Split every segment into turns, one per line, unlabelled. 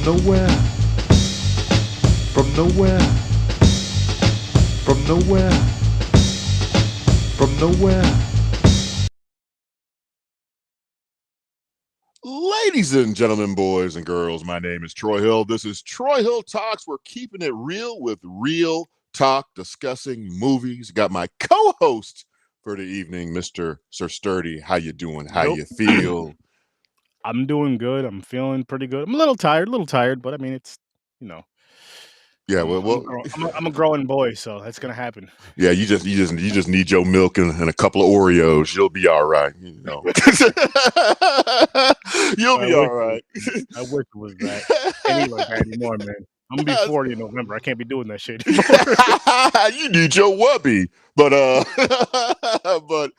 nowhere, from nowhere, from nowhere, from nowhere. Ladies and gentlemen, boys and girls, my name is Troy Hill. This is Troy Hill Talks. We're keeping it real with real talk, discussing movies. Got my co-host for the evening, Mr. Sir Sturdy. How you doing? How
Nope.
you feel?
I'm doing good. I'm feeling pretty good. I'm a little tired, but I mean, it's, you know,
Yeah,
I'm a growing boy, so that's gonna happen.
yeah. You just need your milk and a couple of Oreos. You'll be all right. You know, you'll
I
be
wish
all
it was,
right.
I wish it was that. Can't eat like that anymore, man. I'm gonna be 40 in November. I can't be doing that shit anymore.
You need your wubby, but but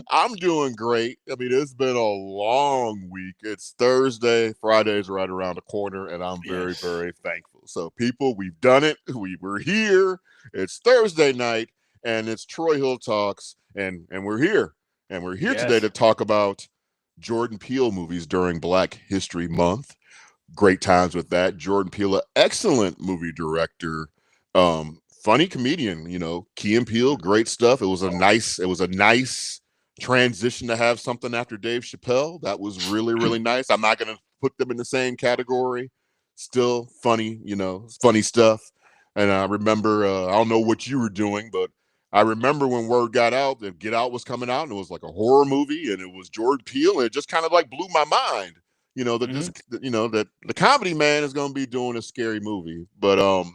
I'm doing great. I mean, it's been a long week. It's Thursday, Friday's right around the corner, and I'm very,
Yes.
very thankful. So, people, we've done it. We're here. It's Thursday night, and it's Troy Hill Talks, and we're here, and we're here today
Yes.
to talk about Jordan Peele movies during Black History Month. Great times with that. Jordan Peele, an excellent movie director, funny comedian. Key and Peele, great stuff. It was a nice transition to have something after Dave Chappelle. That was really, really nice. I'm not gonna put them in the same category. Still funny, funny stuff. And I remember, I don't know what you were doing, but I remember when word got out that Get Out was coming out, and it was like a horror movie, and it was Jordan Peele, and it just kind of like blew my mind.
Mhm.
That the comedy man is going to be doing a scary movie, but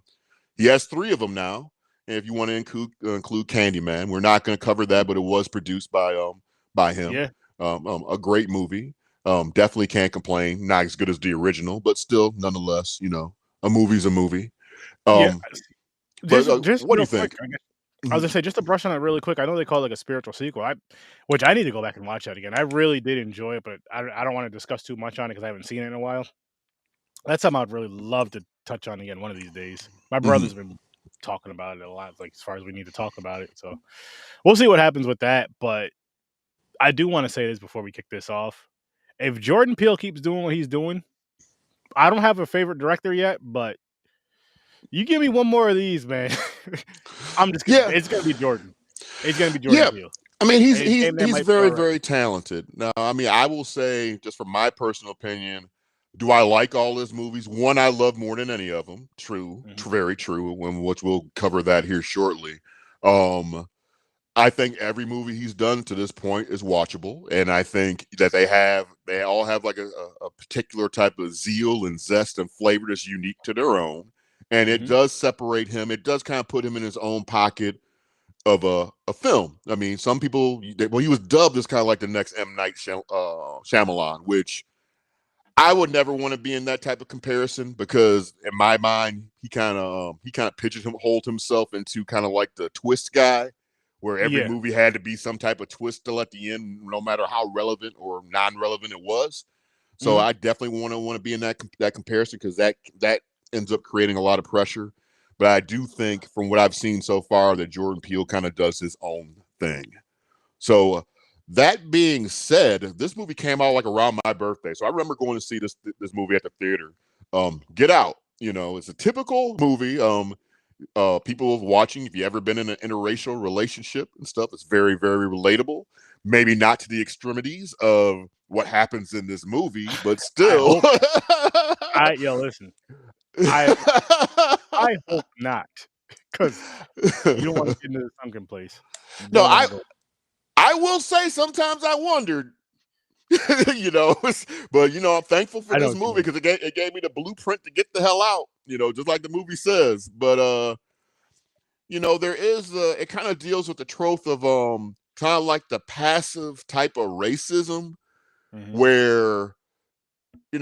he has three of them now. And if you want to include Candyman, we're not going to cover that, but it was produced by him.
Yeah.
A great movie. Definitely can't complain. Not as good as the original, but still, nonetheless, a movie's a movie.
Yeah.
Um, but
Just
what do you
real quick,
think?
I guess I was gonna say just to brush on it really quick. I know they call it like a spiritual sequel. Which I need to go back and watch that again. I really did enjoy it, but I don't want to discuss too much on it because I haven't seen it in a while. That's something I'd really love to touch on again one of these days. My
Mhm.
brother's been talking about it a lot, like as far as we need to talk about it. So we'll see what happens with that. But I do want to say this before we kick this off. If Jordan Peele keeps doing what he's doing, I don't have a favorite director yet, but you give me one more of these, man. I'm just gonna
Yeah,
it's gonna be Jordan. It's gonna be Jordan
yeah.
Peele.
I mean, he's
And his
he's
game man
he's
might be
very,
all right.
very talented. Now, I mean, I will say, just from my personal opinion, do I like all his movies? One I love more than any of them. True,
Mhm.
very true. Which we'll cover that here shortly. Um, I think every movie he's done to this point is watchable, and I think that they all have like a particular type of zeal and zest and flavor that's unique to their own, and it
Mhm.
does separate him. It does kind of put him in his own pocket of a film. I mean, some people, well, he was dubbed as kind of like the next M. Night Shyamalan, which I would never want to be in that type of comparison because, in my mind, he kind of pigeonholed himself into kind of like the twist guy, where every
Yeah.
movie had to be some type of twist still at the end, no matter how relevant or non-relevant it was. So
Mhm.
I definitely want to be in that comparison because that ends up creating a lot of pressure. But I do think, from what I've seen so far, that Jordan Peele kind of does his own thing. So that being said, this movie came out like around my birthday, so I remember going to see this movie at the theater. Get Out. It's a typical movie. People watching, if you ever been in an interracial relationship and stuff, it's very, very relatable. Maybe not to the extremities of what happens in this movie, but
I
still.
hope listen. I I hope not, because you don't want to get into the sunken place. You
No,
don't want
I
to go.
I will say sometimes I wondered, you know, but I'm thankful for
I know
this
what you
movie
mean.
because it gave me the blueprint to get the hell out, just like the movie says. But there is it kind of deals with the trope of kind of like the passive type of racism
Mhm.
where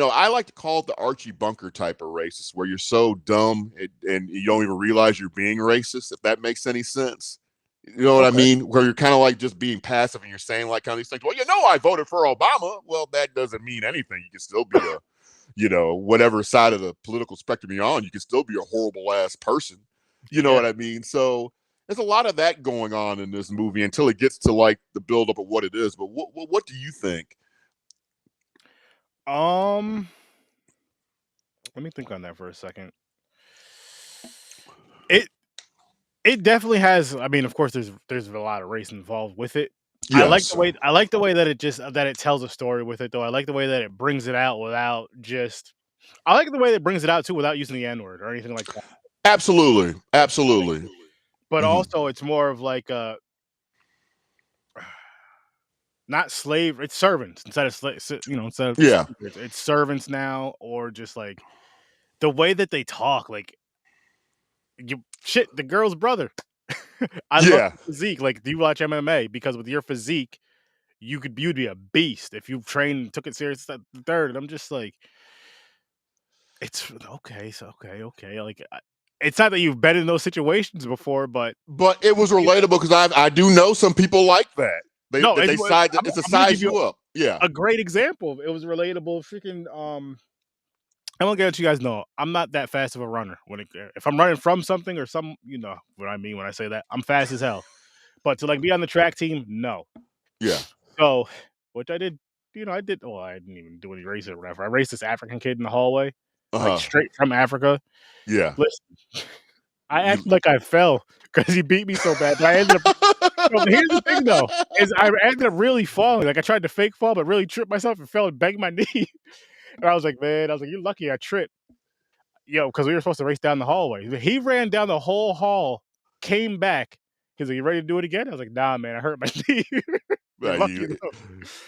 I like to call it the Archie Bunker type of racist, where you're so dumb and you don't even realize you're being racist, if that makes any sense. You know what I
Okay.
mean? Where you're kind of like just being passive and you're saying like kind of these things. Well, I voted for Obama. Well, that doesn't mean anything. You can still be whatever side of the political spectrum you're on, you can still be a horrible ass person. You know
Yeah.
what I mean? So there's a lot of that going on in this movie until it gets to like the buildup of what it is. But what do you think?
Um, Let me think on that for a second. It it definitely has. I mean, of course, there's a lot of race involved with it.
Yes,
I like the way that it tells a story with it though. I like the way that it brings it out without just. I like the way that it brings it out too without using the N word or anything like that.
absolutely, absolutely.
But
Hmm.
also, it's more of like a not slave. It's servants instead of instead of
Yeah,
it's servants now, or just like the way that they talk. Like you shit, the girl's brother. I love
yeah.
the physique. Like, do you watch MMA? Because with your physique, you'd be a beast if you trained and took it serious at the third. And I'm just like, it's okay, so okay. Like, it's not that you've been in those situations before, but
But it was
you know,
relatable because I do know some people like that.
no,
They size it's a
I'm gonna give
size
you
you up. Yeah.
a great example. It was relatable. Freaking I'm gonna let you guys know I'm not that fast of a runner. If I'm running from something or some, you know what I mean when I say that, I'm fast as hell. But to like be on the track team, no.
Yeah.
So, which I did, I did. Well, I didn't even do any racing or whatever. I raced this African kid in the hallway, like
Uh-huh.
straight from Africa.
Yeah.
Listen, I
You
acted like I fell because he beat me so bad. But I ended up. No, but here's the thing, though, is I ended up really falling. Like I tried to fake fall, but really tripped myself and fell and banged my knee. And I was like, man, you're lucky I tripped, because we were supposed to race down the hallway. He ran down the whole hall, came back. He's like, "You ready to do it again?" I was like, "Nah, man, I hurt my knee." You're lucky
you
though.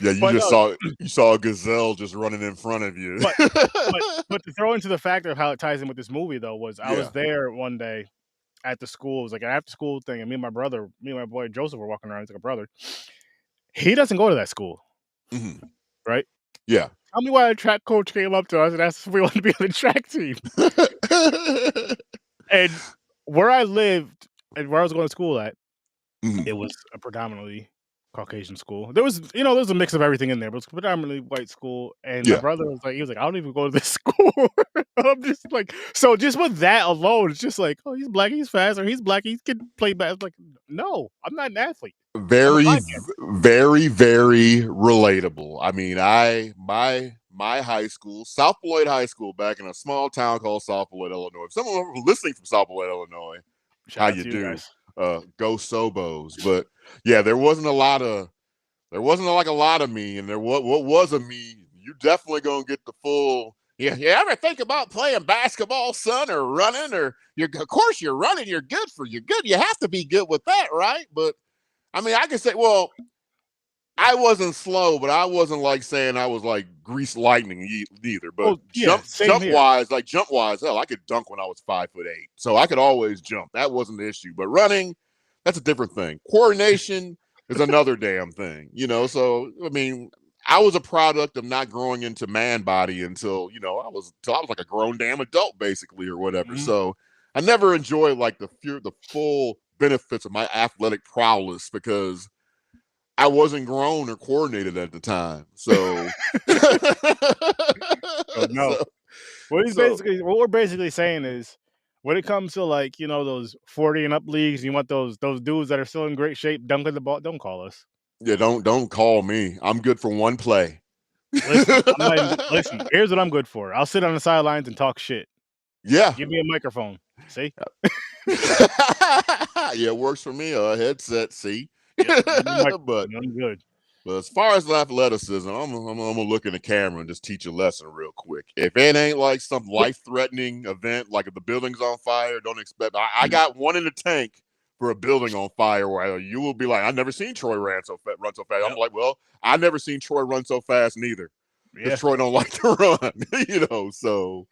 yeah, you
But
just
no,
saw a gazelle just running in front of you.
but but to throw into the factor of how it ties in with this movie though was I was
Yeah.
there one day at the school. It was like an after school thing, and me and my boy Joseph were walking around. He's like a brother. He doesn't go to that school,
Mhm.
right?
Yeah.
Tell me why a track coach came up to us and asked us if we wanted to be on the track team. And where I lived and where I was going to school at,
Mhm.
it was a predominantly Caucasian school. There was a mix of everything in there, but it was predominantly white school. And my
Yeah.
brother he was like, I don't even go to this school. I'm just like, so just with that alone, it's just like, oh, he's black, he's fast, or he's black, he can play bad. Like, no, I'm not an athlete. I'm a
Very,
podcast.
very, very relatable. I mean, my high school, South Beloit High School, back in a small town called South Beloit, Illinois. If someone listening from South Beloit, Illinois, how
Shout out
you
to you
do?
guys.
Go Sobos. But yeah, there wasn't like a lot of me, and there what was a me. You definitely gonna get the full. Yeah, you ever think about playing basketball, son, or running, or of course you're running. You're good. You have to be good with that, right? But I mean, I can say, well, I wasn't slow, but I wasn't like saying I was like grease lightning either. But
Oh yeah, same here.
jump wise, hell, I could dunk when I was 5'8", so I could always jump. That wasn't the issue. But running, that's a different thing. Coordination is another damn thing, So I mean, I was a product of not growing into man body until I was like a grown damn adult, basically, or whatever.
Mhm.
So I never enjoyed like the full benefits of my athletic prowess because I wasn't grown or coordinated at the time. So,
So no,
so, so
what we're basically saying is when it comes to like, those 40 and up leagues, you want those dudes that are still in great shape dunking the ball, don't call us.
yeah, don't call me. I'm good for one play.
Listen, I'm not even listen, here's what I'm good for. I'll sit on the sidelines and talk shit.
Yeah.
Give me a microphone. See?
Yeah, it works for me. A headset, see.
Yep, give me a
but
microphone. I'm good.
but as far as athleticism, I'm gonna look in the camera and just teach a lesson real quick. If it ain't like some life threatening event, like if the building's on fire, don't expect. I got one in the tank for a building on fire where you will be like, I never seen Troy run so fast. I'm
Yep.
like, well, I never seen Troy run so fast neither, because
Yeah.
Troy don't like to run, So,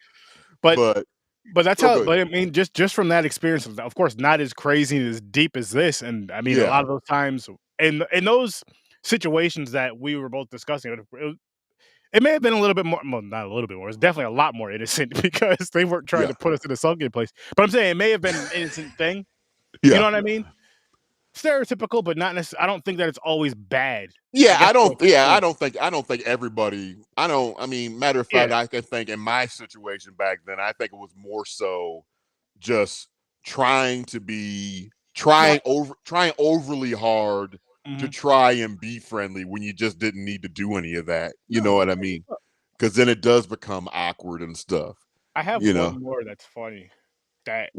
But
but
but that's
oh,
how
good,
but I mean just from that experience, of course, not as crazy and as deep as this. And I mean a
yeah,
lot of those times in those situations that we were both discussing, it may have been a little bit more, well, not a little bit more. It's definitely a lot more innocent because they weren't trying
yeah,
to put us in a sunken place. But I'm saying it may have been an innocent thing. You
yeah.
know what I mean? Stereotypical, but not necessarily. I don't think that it's always bad. I
Yeah,
guess what I'm saying.
I don't think everybody I mean, matter of fact,
Yeah.
I can think in my situation back then, I think it was more so just trying to be
No.
trying overly hard to
Mhm.
try and be friendly when you just didn't need to do any of that. You know
No.
what I mean? Because then it does become awkward and stuff.
I have
You
one
know,
more that's funny. That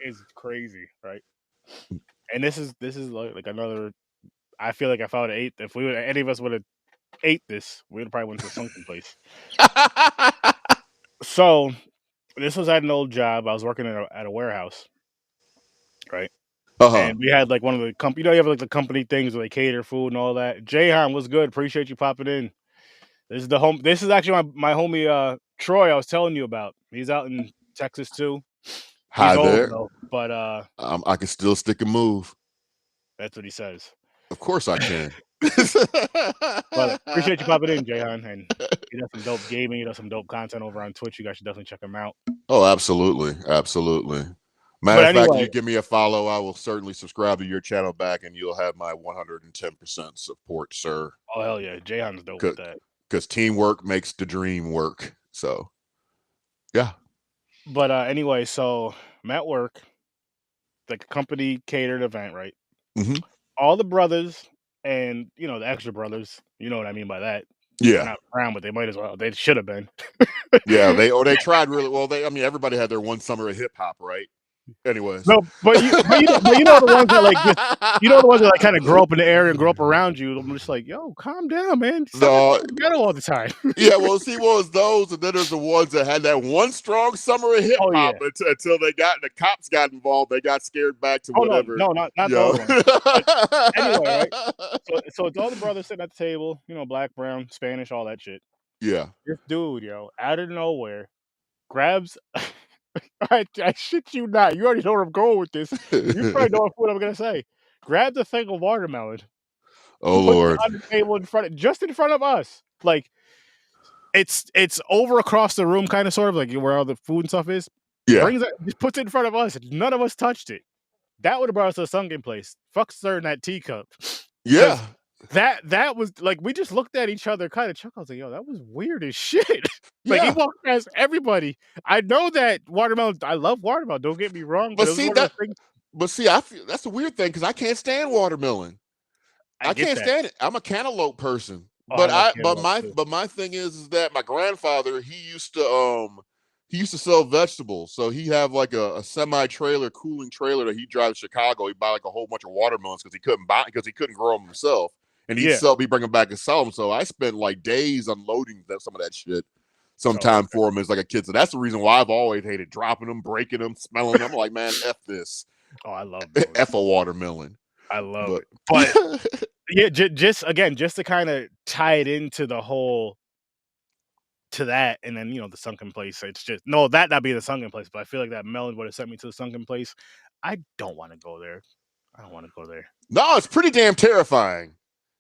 is crazy, right? And this is like another. I feel like if I would have ate, if we would, any of us would have ate this, we would probably went to the sunken place. So this was at an old job. I was working at a warehouse, right?
uh-huh.
And we had like one of the company. You know, you have like the company things where they cater food and all that. Jayhan was good. Appreciate you popping in. This is the home. This is actually my homie Troy. I was telling you about. He's out in Texas too. He's
Hi
old
there.
though, but
I can still stick and move.
that's what he says.
Of course I can.
But appreciate you popping in, Jayhan, and he does some dope gaming. He does some dope content over on Twitch. You guys should definitely check him out.
Oh, absolutely. Absolutely. Matter
But
of fact, you
anyway,
give me a follow, I will certainly subscribe to your channel back and you'll have my 110% support, sir.
oh hell yeah, Jayhan's dope with that.
Because teamwork makes the dream work. So, yeah.
But anyway, so I'm at work, like a company catered event, right?
Hmm.
All the brothers and the extra brothers, you know what I mean by that. They're
Yeah.
not around, but they might as well. They should have been.
Yeah. They tried really well. I mean, everybody had their one summer of hip hop, right? Anyways.
No, but you know the ones that like just the ones that like kind of grow up in the area and grow up around you. I'm just like, yo, calm down, man. Stop
No,
it ghetto all the time.
yeah, well, see, what was those, and then there's the ones that had that one strong summer of hip
Oh
hop
yeah.
until the cops got involved. They got scared back to
Oh no,
whatever,
no, not
you know.
those ones. But anyway, right? So it's all the brothers sitting at the table, black, brown, Spanish, all that shit.
Yeah.
This dude, out of nowhere, grabs. I shit you not. You already know where I'm going with this. You probably know what I'm gonna say. Grab the thing of watermelon,
Oh
puts it
Lord.
on the table just in front of us. Like it's over across the room, kind of sort of like where all the food and stuff is.
Yeah.
Brings it, just puts it in front of us. None of us touched it. That would have brought us to a sunken place. Fuck stirring that teacup.
Yeah.
That was like we just looked at each other, kind of chuckled. I was like, yo, that was weird as shit. Like he
Yeah.
walked past everybody. I know that watermelon. I love watermelon. Don't get me wrong, but
But
it was
see
one of
that.
those things.
But see, I feel that's a weird thing because I can't stand watermelon.
I
I
get
can't
that.
stand it. I'm a cantaloupe person.
Oh, I
But
love
I
cantaloupe too.
but my thing is that my grandfather he used to sell vegetables. So he have like a semi trailer, cooling trailer that he drives to Chicago. He buy like a whole bunch of watermelons because he couldn't grow them himself. And
Yeah.
he'd bring them back and sell them. So I spent like days unloading some of that shit
Oh,
sometime
okay.
for him as like a kid. So that's the reason why I've always hated dropping them, breaking them, smelling them. I'm like, man, F this.
Oh, I love those.
F a watermelon.
I love
But
it. But yeah, just again, just to kind of tie it into the whole to that, and then the sunken place. It's just no, that not being the sunken place, but I feel like that melon would have sent me to the sunken place. I don't want to go there. I don't want to go there.
no, it's pretty damn terrifying.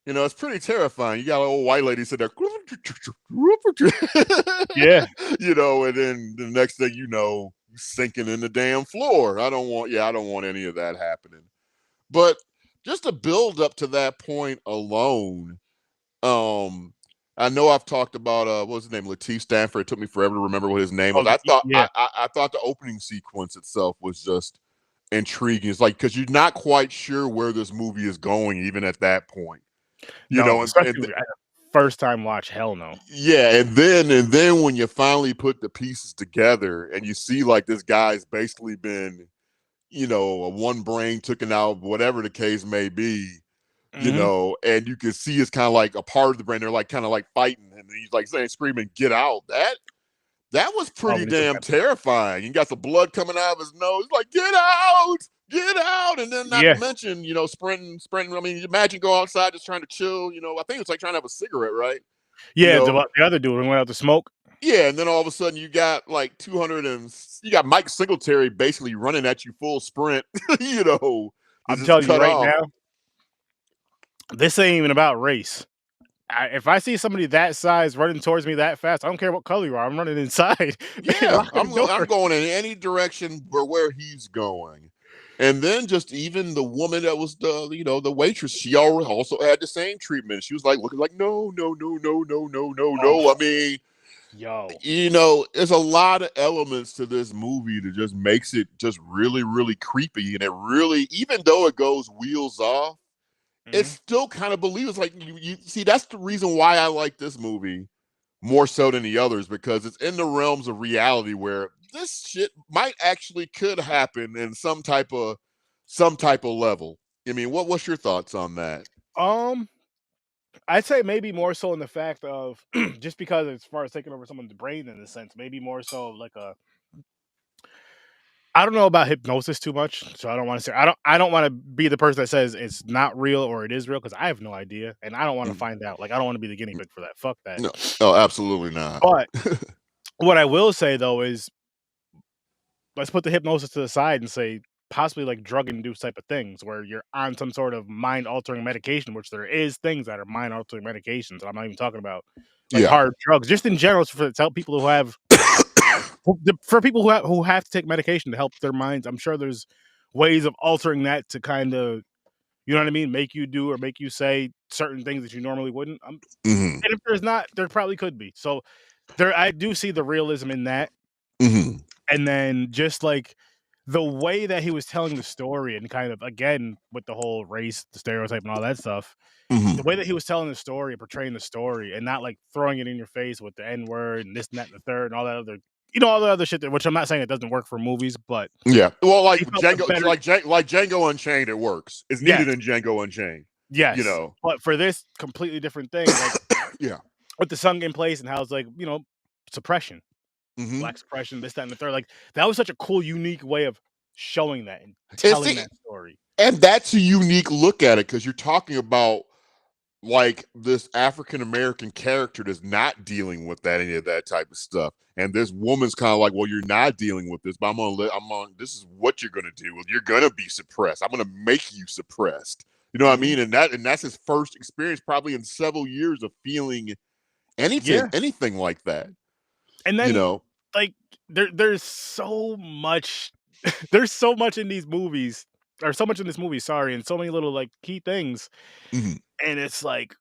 It's pretty terrifying. You got an old white lady sitting there,
Yeah.
and then the next thing you know, sinking in the damn floor. I don't want any of that happening. But just to build up to that point alone, I know I've talked about what was his name, Lateef Stanford. It took me forever to remember what his name was.
Oh, yeah.
I thought the opening sequence itself was just intriguing. It's like because you're not quite sure where this movie is going, even at that point.
No,
And
especially at a first time watch. Hell no.
yeah, and then when you finally put the pieces together and you see like this guy's basically been, a one brain taken out, whatever the case may be,
Mhm.
and you can see it's kind of like a part of the brain. They're like kind of like fighting, and he's like saying, screaming, "Get out!" That was
Oh,
pretty
when he took
damn
that.
terrifying. He got some blood coming out of his nose, like get out, and then not to
Yeah.
mention, sprinting. I mean, imagine go outside just trying to chill. I think it's like trying to have a cigarette, right? You
Yeah.
know,
The other dude went out to smoke.
yeah, and then all of a sudden you got like 200 and you got Mike Singletary basically running at you full sprint. This
I'm
is
telling you
cut
right
off.
now, this ain't even about race. If I see somebody that size running towards me that fast, I don't care what color you are. I'm running inside.
Yeah,
Locking the
I'm
door.
going in any direction where he's going. And then just even the woman that was the waitress, she also had the same treatment. She was like looking like no, no, no, no, no, no, no,
Oh,
no. I mean,
yo.
there's a lot of elements to this movie that just makes it just really, really creepy. And it really, even though it goes wheels off, it's
Mhm.
still kind of believable. It's like you see, that's the reason why I like this movie more so than the others because it's in the realms of reality where this shit might actually could happen in some type of level. I mean, what's your thoughts on that?
Um, I'd say maybe more so in the fact of just because as far as taking over someone's brain in a sense, maybe more so like a I don't know about hypnosis too much, so I don't want to say I don't want to be the person that says it's not real or it is real because I have no idea and I don't want to
Mm,
find out. Like I don't want to be the guinea pig for that. Fuck that.
no, oh, absolutely not.
But what I will say though is let's put the hypnosis to the side and say possibly like drug induced type of things where you're on some sort of mind altering medication, which there is things that are mind altering medications. And I'm not even talking about like
Yeah.
hard drugs, just in general for to help people who have for people who have to take medication to help their minds. I'm sure there's ways of altering that to kind of you know what I mean, make you do or make you say certain things that you normally wouldn't.
Hmm.
And if there's not, there probably could be. So there, I do see the realism in that.
Hmm.
And then just like the way that he was telling the story and kind of again with the whole race, the stereotype and all that stuff, the
Hmm.
way that he was telling the story and portraying the story and not like throwing it in your face with the N word and this and that and the third and all that other all the other shit that which I'm not saying it doesn't work for movies, but
Yeah. Well, like
he felt the
Django,
better
like Django Unchained, it works. It's
yes,
needed in Django Unchained. You
yes.
know.
But for this completely different thing, like
Yeah.
with the sung in place and how it's like, suppression,
Hmm.
black suppression, this, that, and the third. Like that was such a cool, unique way of showing that and
And
telling
see,
that story.
and that's a unique look at it because you're talking about like this African American character that's not dealing with that any of that type of stuff. And this woman's kind of like, well, you're not dealing with this, but I'm on. This is what you're gonna do. You're gonna be suppressed. I'm gonna make you suppressed. You know what I
Mhm.
mean? And that's his first experience, probably in several years of feeling anything,
Yeah,
anything like that.
and
You
then
know?
like there's so much, there's so much in these movies, or so much in this movie. Sorry, and so many little like key things,
Mhm.
and it's like,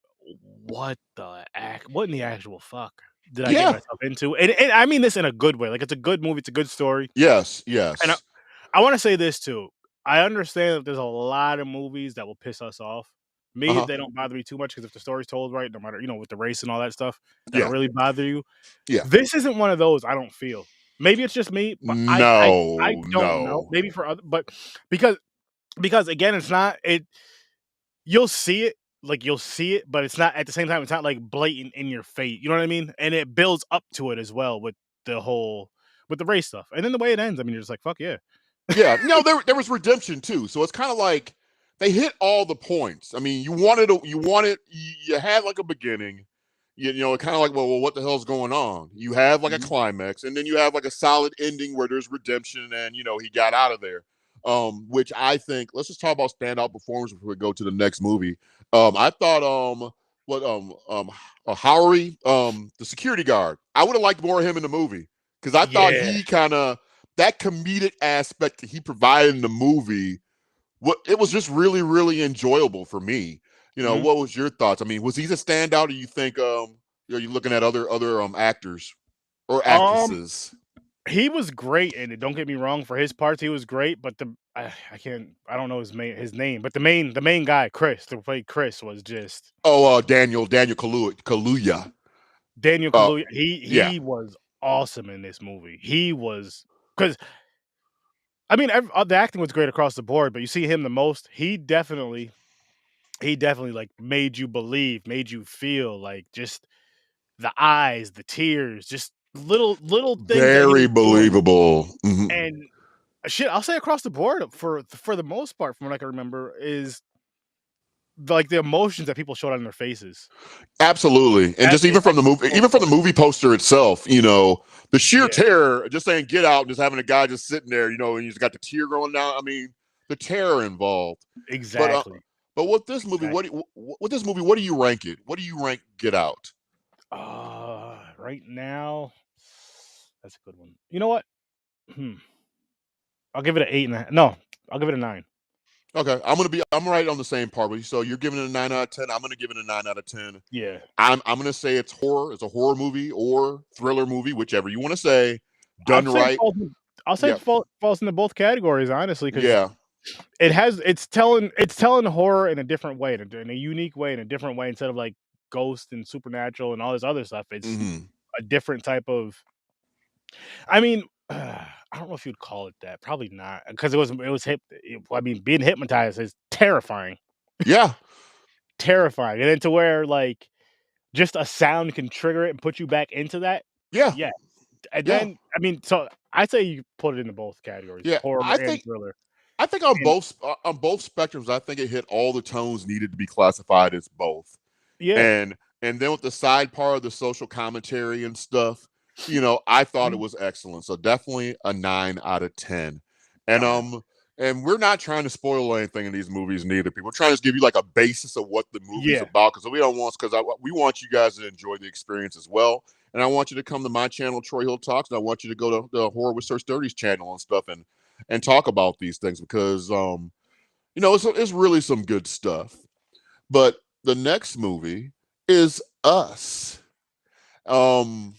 what in the actual fuck did I get
Yeah.
myself into? And I mean this in a good way. Like it's a good movie, it's a good story,
Yes.
and
Yes.
I want to say this too. I understand that there's a lot of movies that will piss us off.
Uh
Me,
huh.
they don't bother me too much because if the story's told right, no matter with the race and all that stuff, they don't
Yeah.
really bother you.
Yeah.
This isn't one of those, I don't feel. Maybe it's just me, but I
No.
don't know.
No.
Maybe for other but because again, it's not it you'll see it, like, you'll see it, but it's not at the same time, it's not, like, blatant in your face, you know what I mean? And it builds up to it as well with the race stuff, and then the way it ends, I mean, you're just like, "Fuck yeah."
Yeah, no, there was redemption too. So it's kind of like they hit all the points. I mean, you had like a beginning. Kind of like, well, what the hell's going on? You have like a
Mhm.
climax, and then you have like a solid ending where there's redemption, and he got out of there. Which I think. Let's just talk about standout performers before we go to the next movie. I thought what Howery, the security guard. I would have liked more of him in the movie because I thought
Yeah.
he kind of that comedic aspect that he provided in the movie, it was just really, really enjoyable for me.
Mhm.
What was your thoughts? I mean, was he a standout, or you think are you looking at other actors or
Um,
actresses?
he was great in it, don't get me wrong, for his parts, he was great, but I can't I don't know his name, but the main guy, Chris, that played Chris was just
Oh, Daniel Kaluuya.
Daniel
Uh,
Kaluuya,
yeah,
he was awesome in this movie. He was because I mean, the acting was great across the board, but you see him the most. He definitely like made you believe, made you feel like just the eyes, the tears, just little things that he
very
was doing.
believable. Mhm.
And shit, I'll say across the board for the most part, from what I can remember, is like the emotions that people showed on their faces.
Absolutely. And just
That is so
even from the
important.
movie poster itself, the sheer
Yeah,
terror, just saying get out, just having a guy just sitting there, and he's got the tear going down. I mean, the terror involved. But
exactly,
with this movie,
exactly.
what do you rank it? What do you rank Get Out?
Right now, that's a good one. You know what? Hmm. I'll give it an 8.5. No, I'll give it a 9.
Okay, I'm right on the same part with you. So you're giving it a 9 out of 10. I'm gonna give it a 9 out of 10.
Yeah.
I'm gonna say it's horror. It's a horror movie or thriller movie, whichever you want to say. Done
I'd say it
right.
falls I'll say
Yeah.
it falls into both categories, honestly, because
Yeah.
it's telling horror in a different way, in a unique way, in a different way, instead of, like, ghost and supernatural and all this other stuff. It's
Hmm.
a different type of. I mean, I don't know if you'd call it that. Probably not, because it was I mean, being hypnotized is terrifying,
Yeah,
terrifying, and then to where like just a sound can trigger it and put you back into that.
yeah,
Yeah, and
yeah,
then I mean, so I say you put it into both categories,
yeah.
horror and thriller.
I think
And
on both spectrums, I think it hit all the tones needed to be classified as both.
yeah,
And then with the side part of the social commentary and stuff, I thought it
mhm.
was excellent. So definitely a 9 out of 10. And
Oh,
and we're not trying to spoil anything in these movies neither. People, we're trying to just give you like a basis of what the movie's
yeah,
about, because we want you guys to enjoy the experience as well. And I want you to come to my channel, Troy Hill Talks, and I want you to go to the Horror with Search 30's channel and stuff, and talk about these things, because it's really some good stuff. But the next movie is Us. Um,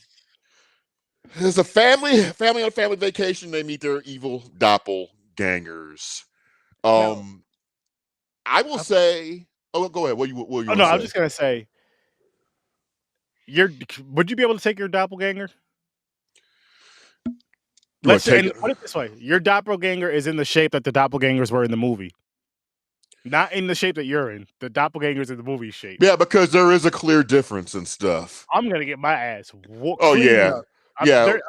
there's a family on a family vacation. They meet their evil doppelgangers.
now,
Um, I will
I,
say. Oh, go ahead. What you
oh
want
no,
to
I was
say?
just gonna say, would you be able to take your doppelganger?
You want
Let's
to take
and
it?
put it this way: your doppelganger is in the shape that the doppelgangers were in the movie, not in the shape that you're in. The doppelgangers in the movie shape.
Yeah, because there is a clear difference and stuff.
I'm gonna get my ass
Oh
cleaned
yeah,
up. I'm
yeah.
there.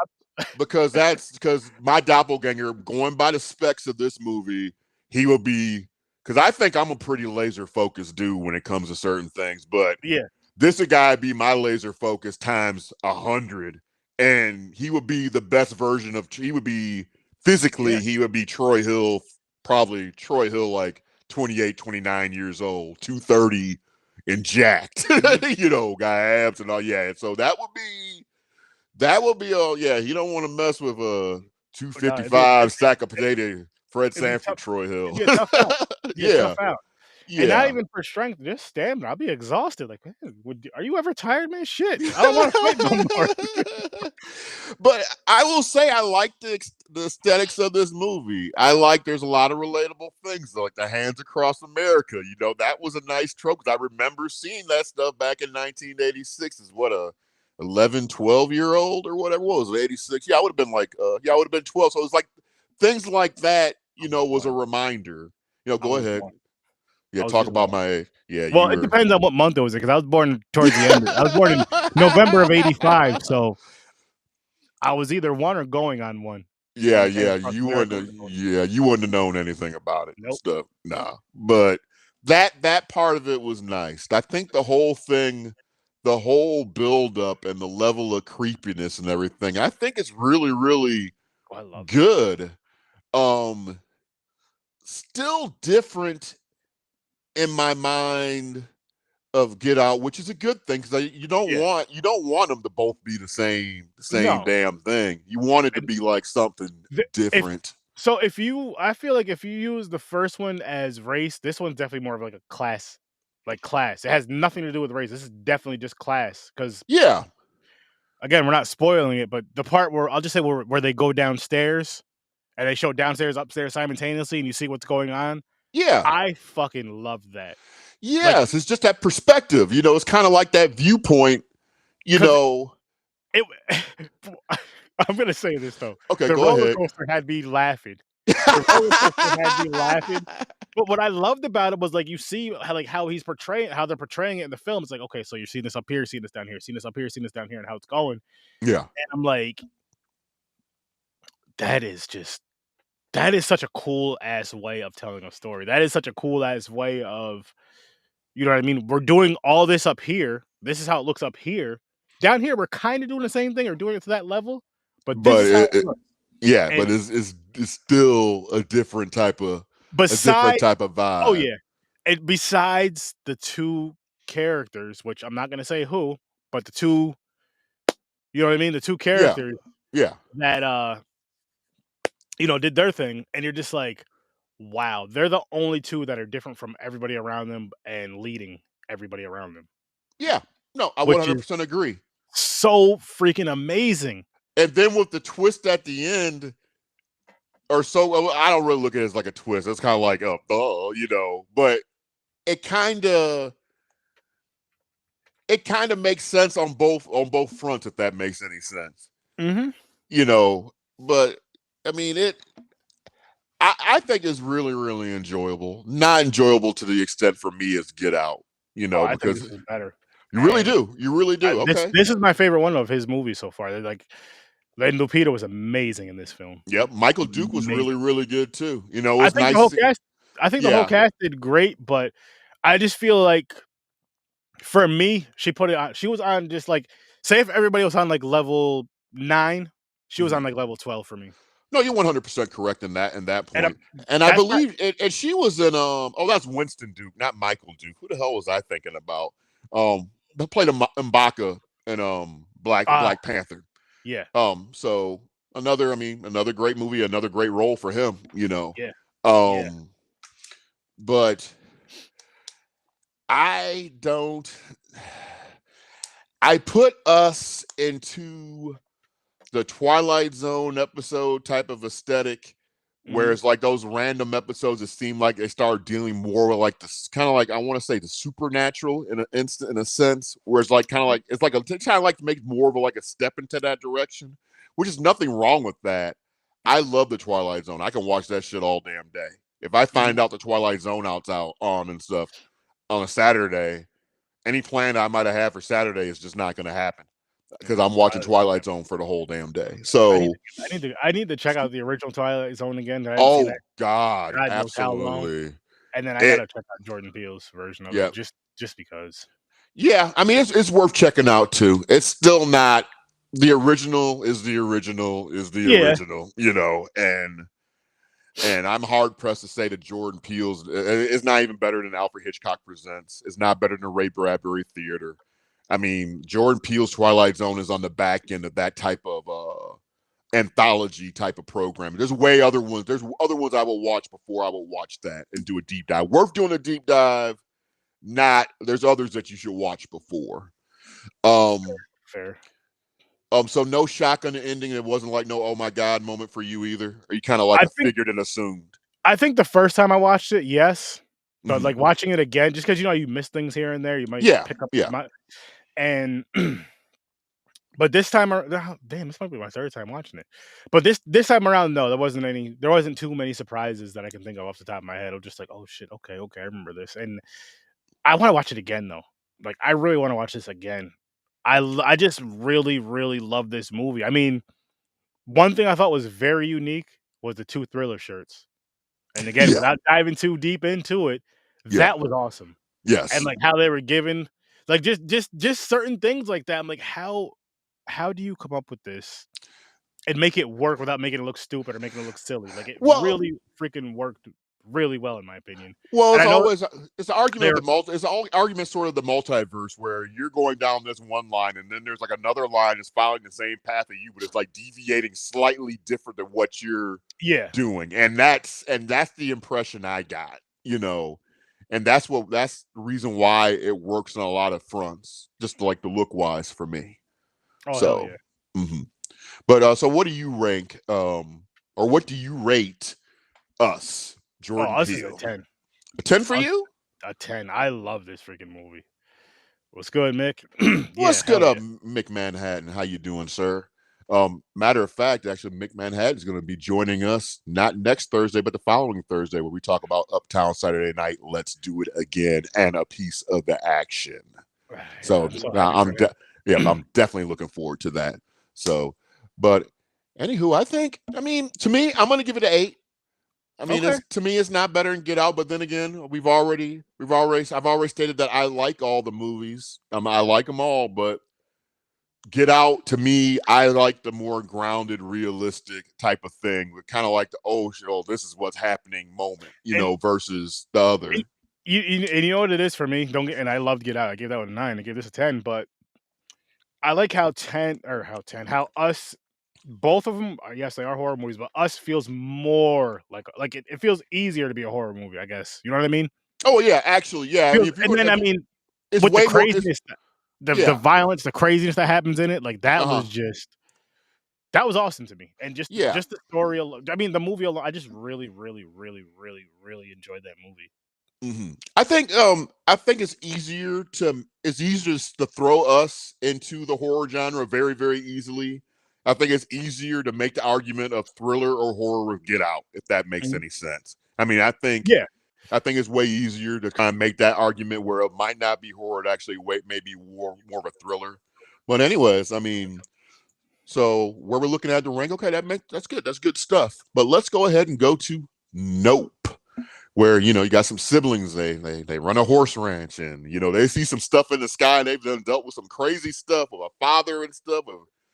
Because my doppelganger, going by the specs of this movie, he will be, because I think I'm a pretty laser focused dude when it comes to certain things, but
Yeah,
this a guy be my laser focus times 100, and he would be the best version of. He would be
yeah.
physically. He would be Troy Hill, probably Troy Hill, like 28, 29 years old, 230, and jacked.
Mhm.
Guy abs and all. Yeah, and so oh yeah. You don't want to mess with a
No, it'd be a,
255 sack of potato Fred
it'd be
Sanford
tough.
Troy
It'd
Hill.
be a tough out. It'd be a tough
Yeah,
out. And not
yeah.
even for strength, just stamina. I'll be exhausted. Like, man, are you ever tired, man? Shit, I don't want to fight no more.
But I will say I like the aesthetics of this movie. There's a lot of relatable things, like the Hands Across America. That was a nice trope, 'cause I remember seeing that stuff back in 1986. Is what a 11, 12-year old or whatever it was, 86. Yeah, I would have been I would have been 12. So it was like things like that,
I was
was a
one.
reminder.
I
Go
was
ahead.
one.
Yeah,
I was
talk
just
about
one.
my age. Yeah, you
Well, it
were.
depends on what month it was in, because I was born towards the end. I was born in November of '85, so I was either one or going on one
Yeah,
when Hands
yeah,
Across
you
America
wouldn't
was
have,
going.
yeah, you wouldn't have known anything about it and
Nope.
stuff. Nah, but that part of it was nice. I think the whole thing, the whole build up and the level of creepiness and everything, I think it's really, really
Oh, I loved it.
good. Um, Still different in my mind of Get Out, which is a good thing, because
Yeah.
you don't want them to both be the same
No.
damn thing. You want it to
And
be like something
if
different.
so, if you, I feel like if you use the first one as race, this one's definitely more of like a class, like class. It has nothing to do with race. This is definitely just class. Because
Yeah,
again, we're not spoiling it, but the part where I'll just say where they go downstairs and they show downstairs, upstairs simultaneously, and you see what's going on.
yeah.
I fucking love that. Like,
Yes, it's just that perspective. It's kind of like that viewpoint. You
because
know.
it. I'm gonna say this though,
Okay,
the
go
roller
ahead.
coaster had me laughing. The roller coaster had me laughing. But what I loved about it was like you see how he's portraying, how they're portraying it in the film. It's like, okay, so you're seeing this up here, seeing this down here, seeing this up here, seeing this down here, and how it's going.
Yeah,
And I'm like, that is just that is such a cool ass way of telling a story. That is such a cool ass way of, you know what I mean? We're doing all this up here. This is how it looks up here. Down here, we're kind of doing the same thing or doing it to that level, but this
but
is how it looks.
yeah, but
And
it's still a different
beside,
type of
oh
vibe.
yeah, and besides the two characters, which I'm not gonna say who, but the two, you know what I mean? The two
Yeah,
characters
yeah,
that did their thing, and you're just like, wow, they're the only two that are different from everybody around them and leading everybody around them,
yeah. No, I
which is
100% agree.
so freaking amazing.
And then with the twist at the end, or so, well, I don't really look at it as like a twist. It's kind of like, but it kind of it kind of makes sense on both fronts, if that makes any sense.
Mm-hmm.
But I mean it. I think it's really, really enjoyable. Not enjoyable to the extent for me as Get Out,
Oh, I think
because
this is better.
you really
And
do. You really do.
this
Okay.
this is my favorite one of his movies so far. They're like, and Lupita was amazing in this film.
Yep. Michael Duke was
Amazing.
really, really good too. It
I
was
think the
nice
whole
to see.
cast. I think the whole
Yeah.
cast did great, but I just feel like for me, she put it on. She was on just like, say if everybody was on like level 9, she was
Mhm.
on like level 12 for me.
No, you're 100% correct in that
And
point. And I
that's not.
believe, and she was in that's Winston Duke, not Michael Duke. Who the hell was I thinking about? They played M'Baka in
Uh
Black Panther.
yeah,
So another great movie, another great role for him.
yeah, yeah.
Um, but I don't. I put us into the Twilight Zone episode type of aesthetic, where
Mhm.
it's like those random episodes that seem like they start dealing more with like this kind of like, I want to say, the supernatural in a sense, where it's like kind of like it's like kind of like to make more of a step into that direction, which is nothing wrong with that. I love the Twilight Zone. I can watch that shit all damn day. If I
Mhm.
find out the Twilight Zone out on and stuff on a Saturday, any plan I might have had for Saturday is just not going to happen because I'm watching
Twilight Zone, man.
Twilight Zone for the whole damn day.
I need
So,
to I need to check out the original Twilight Zone again. I haven't seen that
oh God,
God knows how long.
absolutely.
And then I
It,
gotta check out Jordan Peele's version of
yeah,
it just because.
yeah. I mean, it's worth checking out too. It's still not the original. Is the original is the
Yeah.
original, and I'm hard pressed to say that Jordan Peele's is not even better than Alfred Hitchcock Presents. It's not better than Ray Bradbury Theater. I mean, Jordan Peele's Twilight Zone is on the back end of that type of anthology type of programming. There's way other ones. There's other ones I will watch before I will watch that and do a deep dive. Worth doing a deep dive. Not there's others that you should watch before. Um,
Fair.
so no shock on the ending. It wasn't like no oh my god moment for you either. Or you kind of like
I
a
think
figured and assumed.
I think the first time I watched it, yes. But
Mm-hmm.
like watching it again, just because you miss things here and there, you might
Yeah,
pick up
yeah.
and but this time damn, this might be my third time watching it. But this time around, no, there wasn't too many surprises that I can think of off the top of my head. I was just like, oh shit, okay, okay, I remember this. And I want to watch it again though. Like I really want to watch this again. I just really, really love this movie. I mean, one thing I thought was very unique was the two Thriller shirts. And again,
Yeah,
without diving too deep into it,
yeah,
that was awesome. And
yes.
like how they were given, like just certain things like that. I'm like, how do you come up with this and make it work without making it look stupid or making it look silly? Like it
Well,
really freaking worked really well in my opinion.
Well,
And
it's
I know
always it's the argument of
they're
the it's the argument sort of the multiverse where you're going down this one line and then there's like another line that's following the same path that you, but it's like deviating slightly different than what you're
yeah.
doing, and that's the impression I got, and that's the reason why it works on a lot of fronts, just like the look wise for me.
Oh hell
So,
yeah.
mhm. But so what do you rank, or what do you rate us,
Oh,
Jordan
us is a
Peele?
10.
A 10 for
Us
you?
a 10. I love this freaking movie. What's good, Mick? Yeah,
What's good
hell
up,
yeah.
Mick Manhattan? How you doing, sir? Matter of fact, actually, Mick Manhattan is going to be joining us not next Thursday, but the following Thursday, where we talk about Uptown Saturday Night. Let's do it again and a piece of the action.
Yeah,
So
I'm so
now
happy for him.
yeah, I'm definitely looking forward to that. So, but anywho, I mean, to me, I'm going to give it an 8. I mean,
Okay.
it's to me, it's not better than Get Out, but then again, I've already stated that I like all the movies. I like them all, but Get Out, to me, I like the more grounded, realistic type of thing. With kind of like the oh shit, oh, this is what's happening moment,
And
versus the
y
other.
you know what it is for me? Don't get and I loved Get Out. I gave that one a 9. I gave this a 10, but I like how Us both of them. Yes, they are horror movies, but Us feels more like it feels easier to be a horror movie, I guess. You know what I mean?
Oh yeah, actually, yeah. I mean,
Feels and then, I mean,
it's
with the
way more. It's
craziness, the
yeah,
violence, the craziness that happens in it, like,
uh huh,
that was awesome to me, and
yeah.
just the story alone I mean, the movie alone, I just really, really, really, really, really enjoyed that movie.
I think it's easier to throw us into the horror genre very, very easily. I think it's easier to make the argument of thriller or horror with Get Out, if that makes
Mhm.
any sense. I mean,
Yeah,
I think it's way easier to kind of make that argument where it might not be horror, it actually maybe more of a thriller. But anyways, I mean, so where we're looking at the ring, okay, that's good. That's good stuff. But let's go ahead and go to Nope, where you got some siblings. They run a horse ranch, and they see some stuff in the sky. And they've done dealt with some crazy stuff with a father and stuff.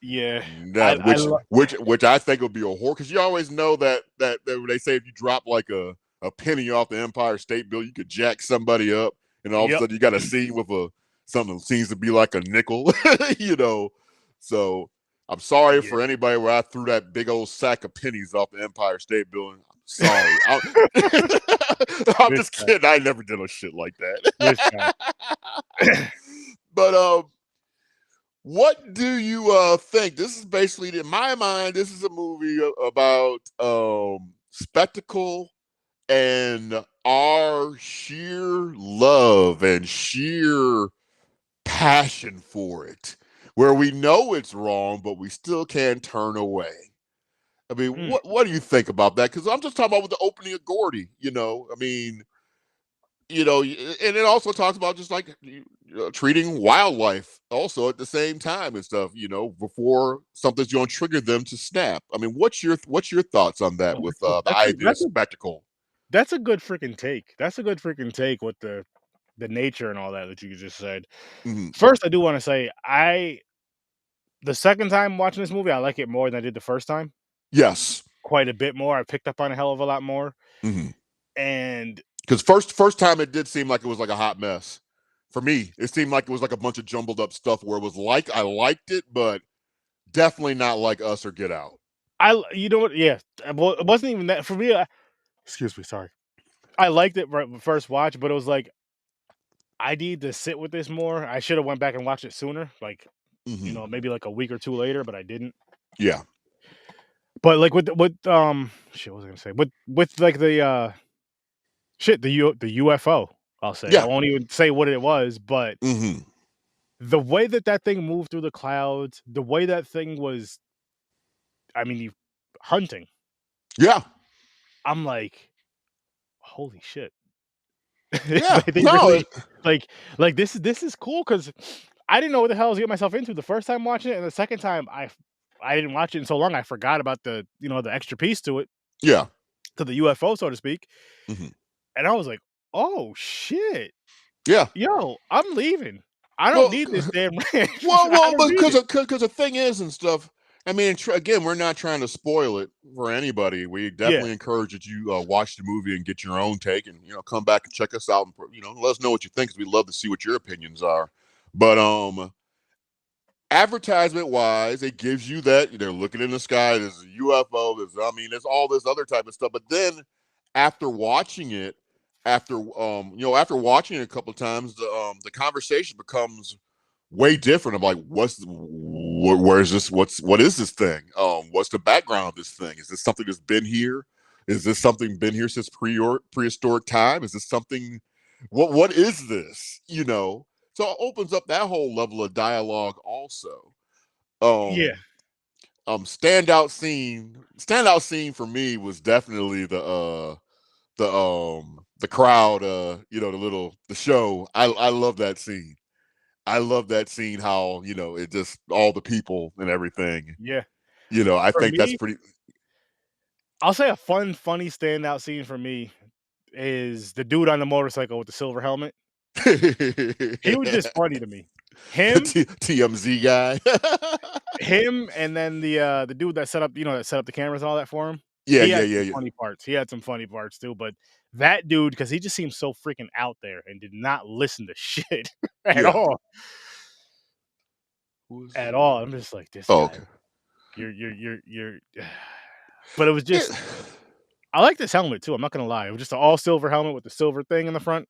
yeah.
That which I think would be a horror, because you always know that when they say if you drop like a penny off the Empire State Building, you could jack somebody up, and all of a
Yep.
sudden you got a scene with something that seems to be like a nickel, So I'm sorry
Yeah.
for anybody where I threw that big old sack of pennies off the Empire State Building. I'm sorry. I'm
This
just
guy.
kidding. I never did a shit like
This guy.
that. But what do you think? This is basically, in my mind, this is a movie about spectacle and our sheer love and sheer passion for it, where we know it's wrong, but we still can't turn away. I mean,
Mm.
what do you think about that? Because I'm just talking about with the opening of Gordy. I mean, and it also talks about just like treating wildlife also at the same time and stuff. Before something's going to trigger them to snap. I mean, what's your thoughts on that with the
That's a
idea of spectacle?
that's a good freaking take. That's a good freaking take with the nature and all that you just said.
Hmm.
First, I do want to say the second time watching this movie, I like it more than I did the first time.
Yes.
Quite a bit more. I picked up on a hell of a lot more.
Hmm.
And
Because first time it did seem like it was like a hot mess. For me, it seemed like it was like a bunch of jumbled up stuff where it was like I liked it, but definitely not like Us or Get Out.
you know what? Yeah, well, it wasn't even that for me. Excuse me, sorry. I liked it right first watch, but it was like I need to sit with this more. I should have went back and watched it sooner, like
Hmm.
maybe like a week or two later, but I didn't.
Yeah.
But like shit, what was I gonna say? With like the UFO. I'll say I
Yeah.
won't even say what it was, but
Hmm.
the way that thing moved through the clouds, the way that thing was, I mean, you hunting.
Yeah.
I'm like, holy shit!
Yeah.
They
No.
really like this is cool because I didn't know what the hell I was getting myself into the first time watching it, and the second time I didn't watch it in so long I forgot about the extra piece
Yeah.
to the UFO, so to speak,
Hmm.
and I was like, oh shit,
Yeah.
yo, I'm leaving. I don't
Well,
need this damn ranch. I
well,
don't
but
need it.
because the thing is and stuff. I mean, again, we're not trying to spoil it for anybody. We
Yeah,
definitely encourage that you watch the movie and get your own take, and come back and check us out, and let us know what you think, because we love to see what your opinions are. But advertisement wise, it gives you that they're looking in the sky. There's a UFO. There's all this other type of stuff. But then after watching it, after watching it a couple of times, the conversation becomes way different. I'm like, where is this? What is this thing? What's the background of this thing? Is this something that's been here? Is this something been here since prehistoric time? Is this something? What is this? So it opens up that whole level of dialogue also.
yeah,
Um standout scene for me was definitely the crowd, the show. I love that scene. I love that scene, how, it just all the people and everything.
yeah.
I
For
think that's
me,
pretty.
I'll say a funny standout scene for me is the dude on the motorcycle with the silver helmet. He was just funny to me. Him
TMZ guy.
and then the dude that set up the cameras and all that for him.
Yeah,
He
yeah,
had
yeah,
some
yeah.
funny parts. He had some funny parts too, but that dude, because he just seems so freaking out there and did not listen to shit at
Yeah.
all.
Who was
At all. I'm just like, "This
Oh,
guy,
okay.
you're" but it was
Yeah.
just I like this helmet too, I'm not gonna lie. It was just an all silver helmet with the silver thing in the front.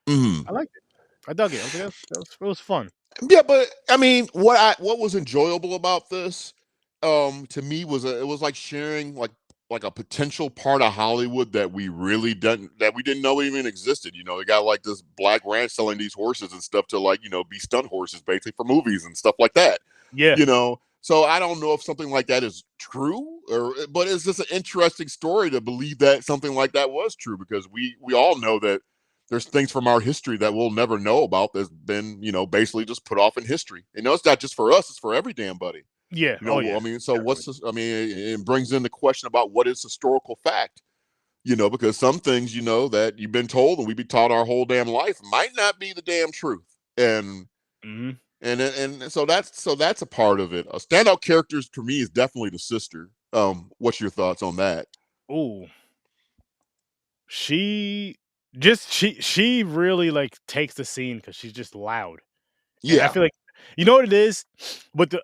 Mhm.
I liked it. I dug it. I was like, it was fun."
Yeah, but I mean, what was enjoyable about this, to me, it was like sharing, like like a potential part of Hollywood that we didn't know even existed. You know, they got like this black ranch selling these horses and stuff to like, you know, be stunt horses basically for movies and stuff like that.
Yeah.
You know, so I don't know if something like that is true, but it's just an interesting story to believe that something like that was true, because we all know that there's things from our history that we'll never know about that's been, you know, basically just put off in history. You know, it's not just for us; it's for every damn buddy.
Yeah.
You
Oh
know,
yeah.
I mean, so
Definitely.
I mean, it brings in the question about what is historical fact. You know, because some things, you know, that you've been told and we've been taught our whole damn life might not be the damn truth. And
Mm-hmm.
and so that's a part of it. A standout characters for me is definitely the sister. What's your thoughts on that?
Ooh, she she really like takes the scene because she's just loud, and I
Yeah.
feel like you know what it is with the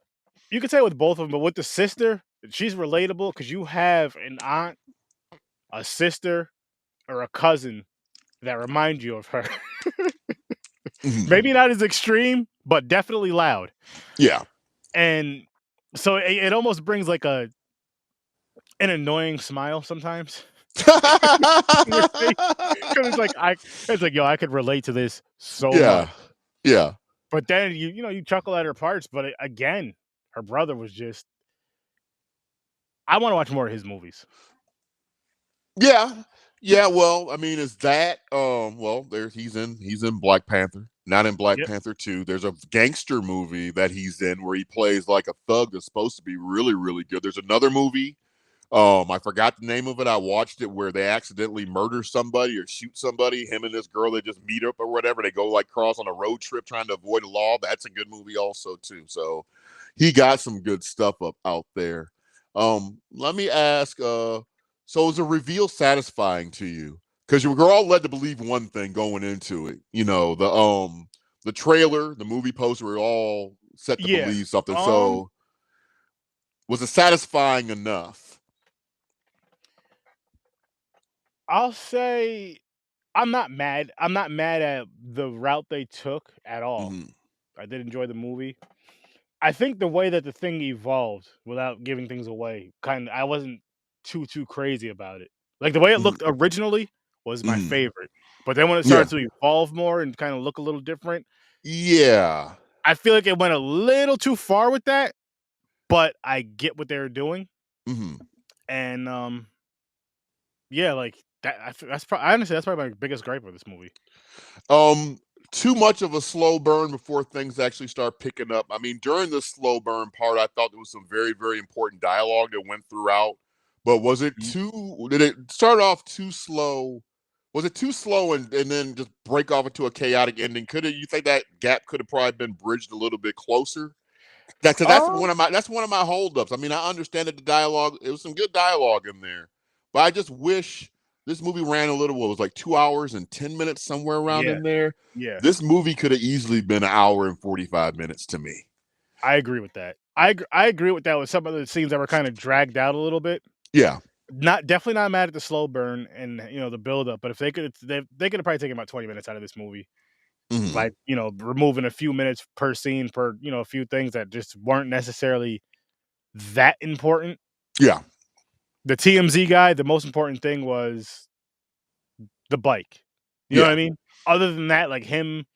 you could say with both of them, but with the sister, she's relatable because you have an aunt, a sister, or a cousin that remind you of her.
Mhm.
Maybe not as extreme, but definitely loud.
Yeah.
And so it almost brings like an annoying smile sometimes in your face because it's like yo, I could relate to this so much.
Yeah. Yeah.
But then you know you chuckle at her parts, but again, her brother was just. I want to watch more of his movies.
Yeah. Yeah, well, I mean, is that well, there he's in Black Panther. Not in Black
Yep.
Panther 2. There's a gangster movie that he's in where he plays like a thug that's supposed to be really, really good. There's another movie. I forgot the name of it. I watched it where they accidentally murder somebody or shoot somebody. Him and this girl, they just meet up or whatever. They go like cross on a road trip trying to avoid the law. That's a good movie also too. So he got some good stuff up out there. Let me ask, so is the reveal satisfying to you? Because you were all led to believe one thing going into it. You know, the trailer, the movie poster were all set to
Yeah.
believe something.
Um,
So was it satisfying enough?
I'll say I'm not mad. I'm not mad at the route they took at all.
Mhm.
I did enjoy the movie. I think the way that the thing evolved, without giving things away, I wasn't too crazy about it. Like the way it
Mhm.
looked originally was my
Mhm.
favorite, but then when it
Yeah.
started to evolve more and kind of look a little different,
Yeah.
I feel like it went a little too far with that. But I get what they were doing,
Mhm.
and yeah, like that. That's probably honestly that's probably my biggest gripe with this movie.
Um, too much of a slow burn before things actually start picking up. I mean, during the slow burn part, I thought there was some very, very important dialogue that went throughout. But was it
Mhm.
too? Did it start off too slow? Was it too slow and then just break off into a chaotic ending? Could it? You think that gap could have probably been bridged a little bit closer?
Um,
That's one of my holdups. I mean, I understand that the dialogue, it was some good dialogue in there, but I just wish this movie ran a little. What was like 2 hours and 10 minutes somewhere around
yeah,
in there.
yeah,
This movie could have easily been an hour and 45 minutes to me.
I agree with that. I agree with that with some of the scenes that were kind of dragged out a little bit.
Yeah.
Not definitely not mad at the slow burn and you know the build up, but if they could have probably taken about 20 minutes out of this movie,
Hmm.
like you know removing a few minutes per scene per you know a few things that just weren't necessarily that important.
Yeah.
The TMZ guy, the most important thing was the bike. You know what
Yeah.
I mean? Other than that, like him,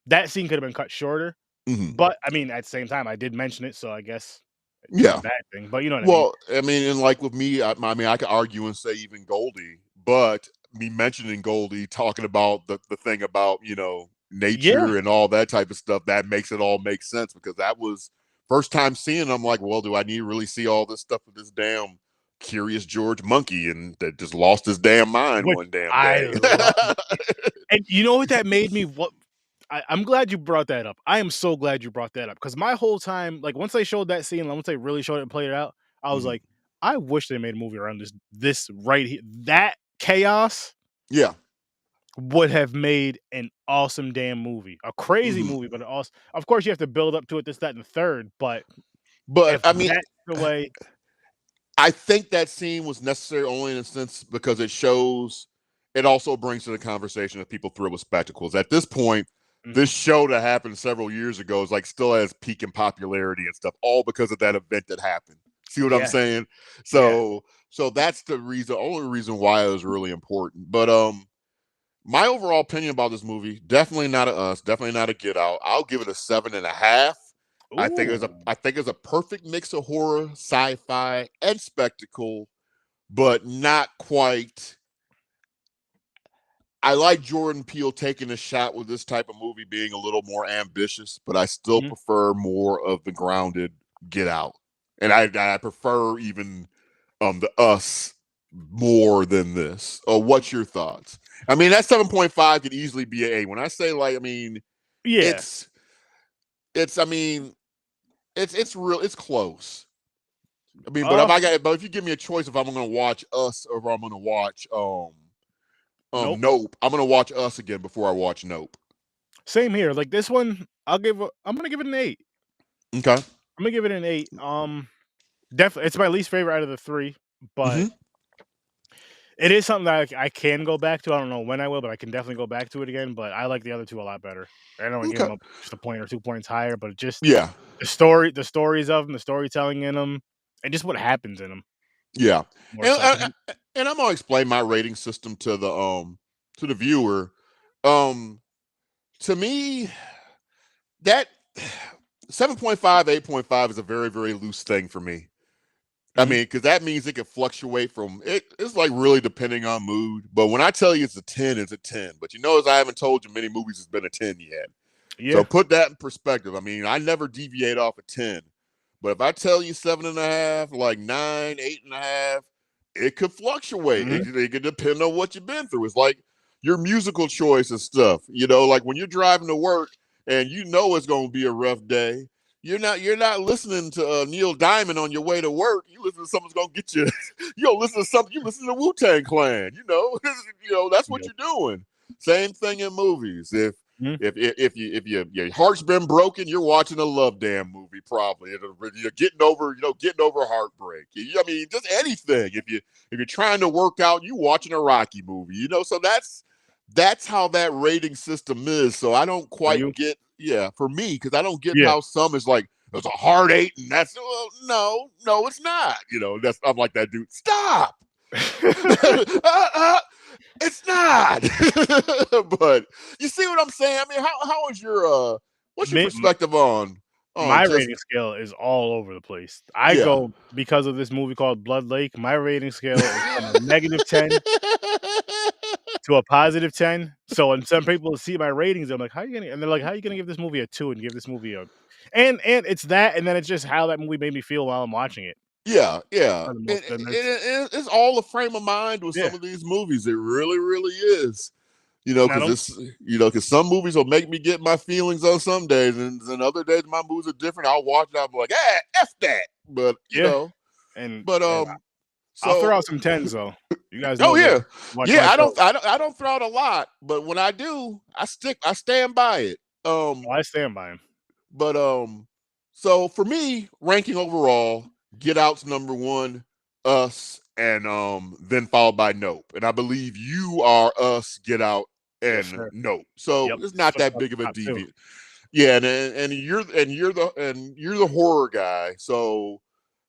that scene could have been cut shorter.
Hmm.
But I mean, at the same time, I did mention it, so I guess it's not a
Yeah.
bad thing. But you know what I mean?
Well, I mean, and like with me, I mean, I could argue and say even Goldie, but me mentioning Goldie, talking about the thing about, you know,
Yeah.
nature and all that type of stuff, that makes it all make sense, because that was first time seeing. I'm like, well, do I need to really see all this stuff with this damn curious George monkey and that just lost his damn mind
Which
one damn
I
day?
love. And you know what that made me what I'm glad you brought that up. I am so glad you brought that up because my whole time, like once they showed that scene, like, once they really showed it and played it out, I was
Mhm.
like, I wish they made a movie around this right here. That chaos
Yeah.
would have made an awesome damn movie. A crazy
Hmm.
movie, but also of course you have to build up to it, this, that, and the third. But
But
if
I mean,
that's the way.
I think that scene was necessary only in a sense because it shows, it also brings to the conversation that people thrill with spectacles. At this point, this
Mhm.
show that happened several years ago is like still has peak in popularity and stuff, all because of that event that happened. See what I'm
Yes.
saying?
Yeah.
So So that's the reason, only reason why it was really important. But my overall opinion about this movie, definitely not a Us, definitely not a Get Out. I'll give it a 7.5.
Ooh.
I think it's a perfect mix of horror, sci-fi, and spectacle, but not quite. I like Jordan Peele taking a shot with this type of movie being a little more ambitious, but I still
Mhm.
prefer more of the grounded Get Out. And I prefer even the Us more than this. What's your thoughts? I mean, that 7.5 could easily be an A. When I say like, I mean,
Yeah.
it's I mean, it's real, it's close. I mean,
Uh,
but if you give me a choice if I'm gonna watch Us or if I'm gonna watch
nope.
Nope, I'm gonna watch Us again before I watch Nope.
Same here. Like this one, I'm gonna give it an 8.
Okay.
I'm gonna give it an 8. Definitely, it's my least favorite out of the 3, but
Mm-hmm.
it is something that I can go back to. I don't know when I will, but I can definitely go back to it again. But I like the other 2 a lot better. I know I give
Okay.
them just a point or 2 points higher, but just
Yeah.
the stories of them, the storytelling in them, and just what happens in them
Yeah.
more
And,
so. 'Cause
and I'm gonna explain my rating system to the viewer. Um, to me, that 7.5, 8.5 is a very, very loose thing for me. I
Mhm.
mean, because that means it could fluctuate from it's like really depending on mood. But when I tell you it's a 10, it's a 10. But you notice I haven't told you many movies has been a 10 yet. So
Yeah.
put that in perspective. I mean, I never deviate off a 10. But if I tell you 7.5, like 9, 8.5, it could fluctuate.
Mhm.
It could depend on what you've been through. It's like your musical choice and stuff. You know, like when you're driving to work and you know it's gonna be a rough day. You're not listening to Neil Diamond on your way to work. You listen to someone's gonna get you. You don't listen to something. You listen to Wu-Tang Clan. You know, you know that's what
Yep.
you're doing. Same thing in movies.
Mhm.
If your heart's been broken, you're watching a Love Damn movie probably. You're getting over heartbreak. I mean, just anything. If you're trying to work out, you watching a Rocky movie. You know, so that's how that rating system is. So I don't
For
quite
you?
get, yeah, for me, because I don't get
Yeah.
how some is like it's a hard 8 and that's, well, no, it's not. You know, that's I'm like that dude. Stop. It's not. But you see what I'm saying? I mean, how is your what's your
Me
perspective on
My
just
rating scale is all over the place. I
yeah.
go because of this movie called Blood Lake, my rating scale is from a -10 to a +10. So when some people see my ratings, I'm like, "How you gonna?" And they're like, "How you gonna give this movie a 2 and give this movie a?" And it's that, and then it's just how that movie made me feel while I'm watching it.
Yeah, yeah.
For the most, and it's
It's all a frame of mind with
yeah.
some of these movies. It really, really is. You know,
And I
because
don't
it's because some movies will make me get my feelings on some days, and other days my moods are different. I'll watch it, I'll be like, ah, f that. But
yeah, and
but
I'll throw
so
out some 10s though. You guys
oh
know this.
yeah,
Watch
yeah.
my show.
I don't throw out a lot, but when I do, I stand by it.
Oh, I stand by him.
But so for me, ranking overall, Get Out's number one, Us, and then followed by Nope. And I believe you are Us, Get Out,
Yes,
and
sir.
Nope. So
Yep.
it's not
Switched
that
up
big of a
top 2.
deviant. Yeah, and you're the horror guy, so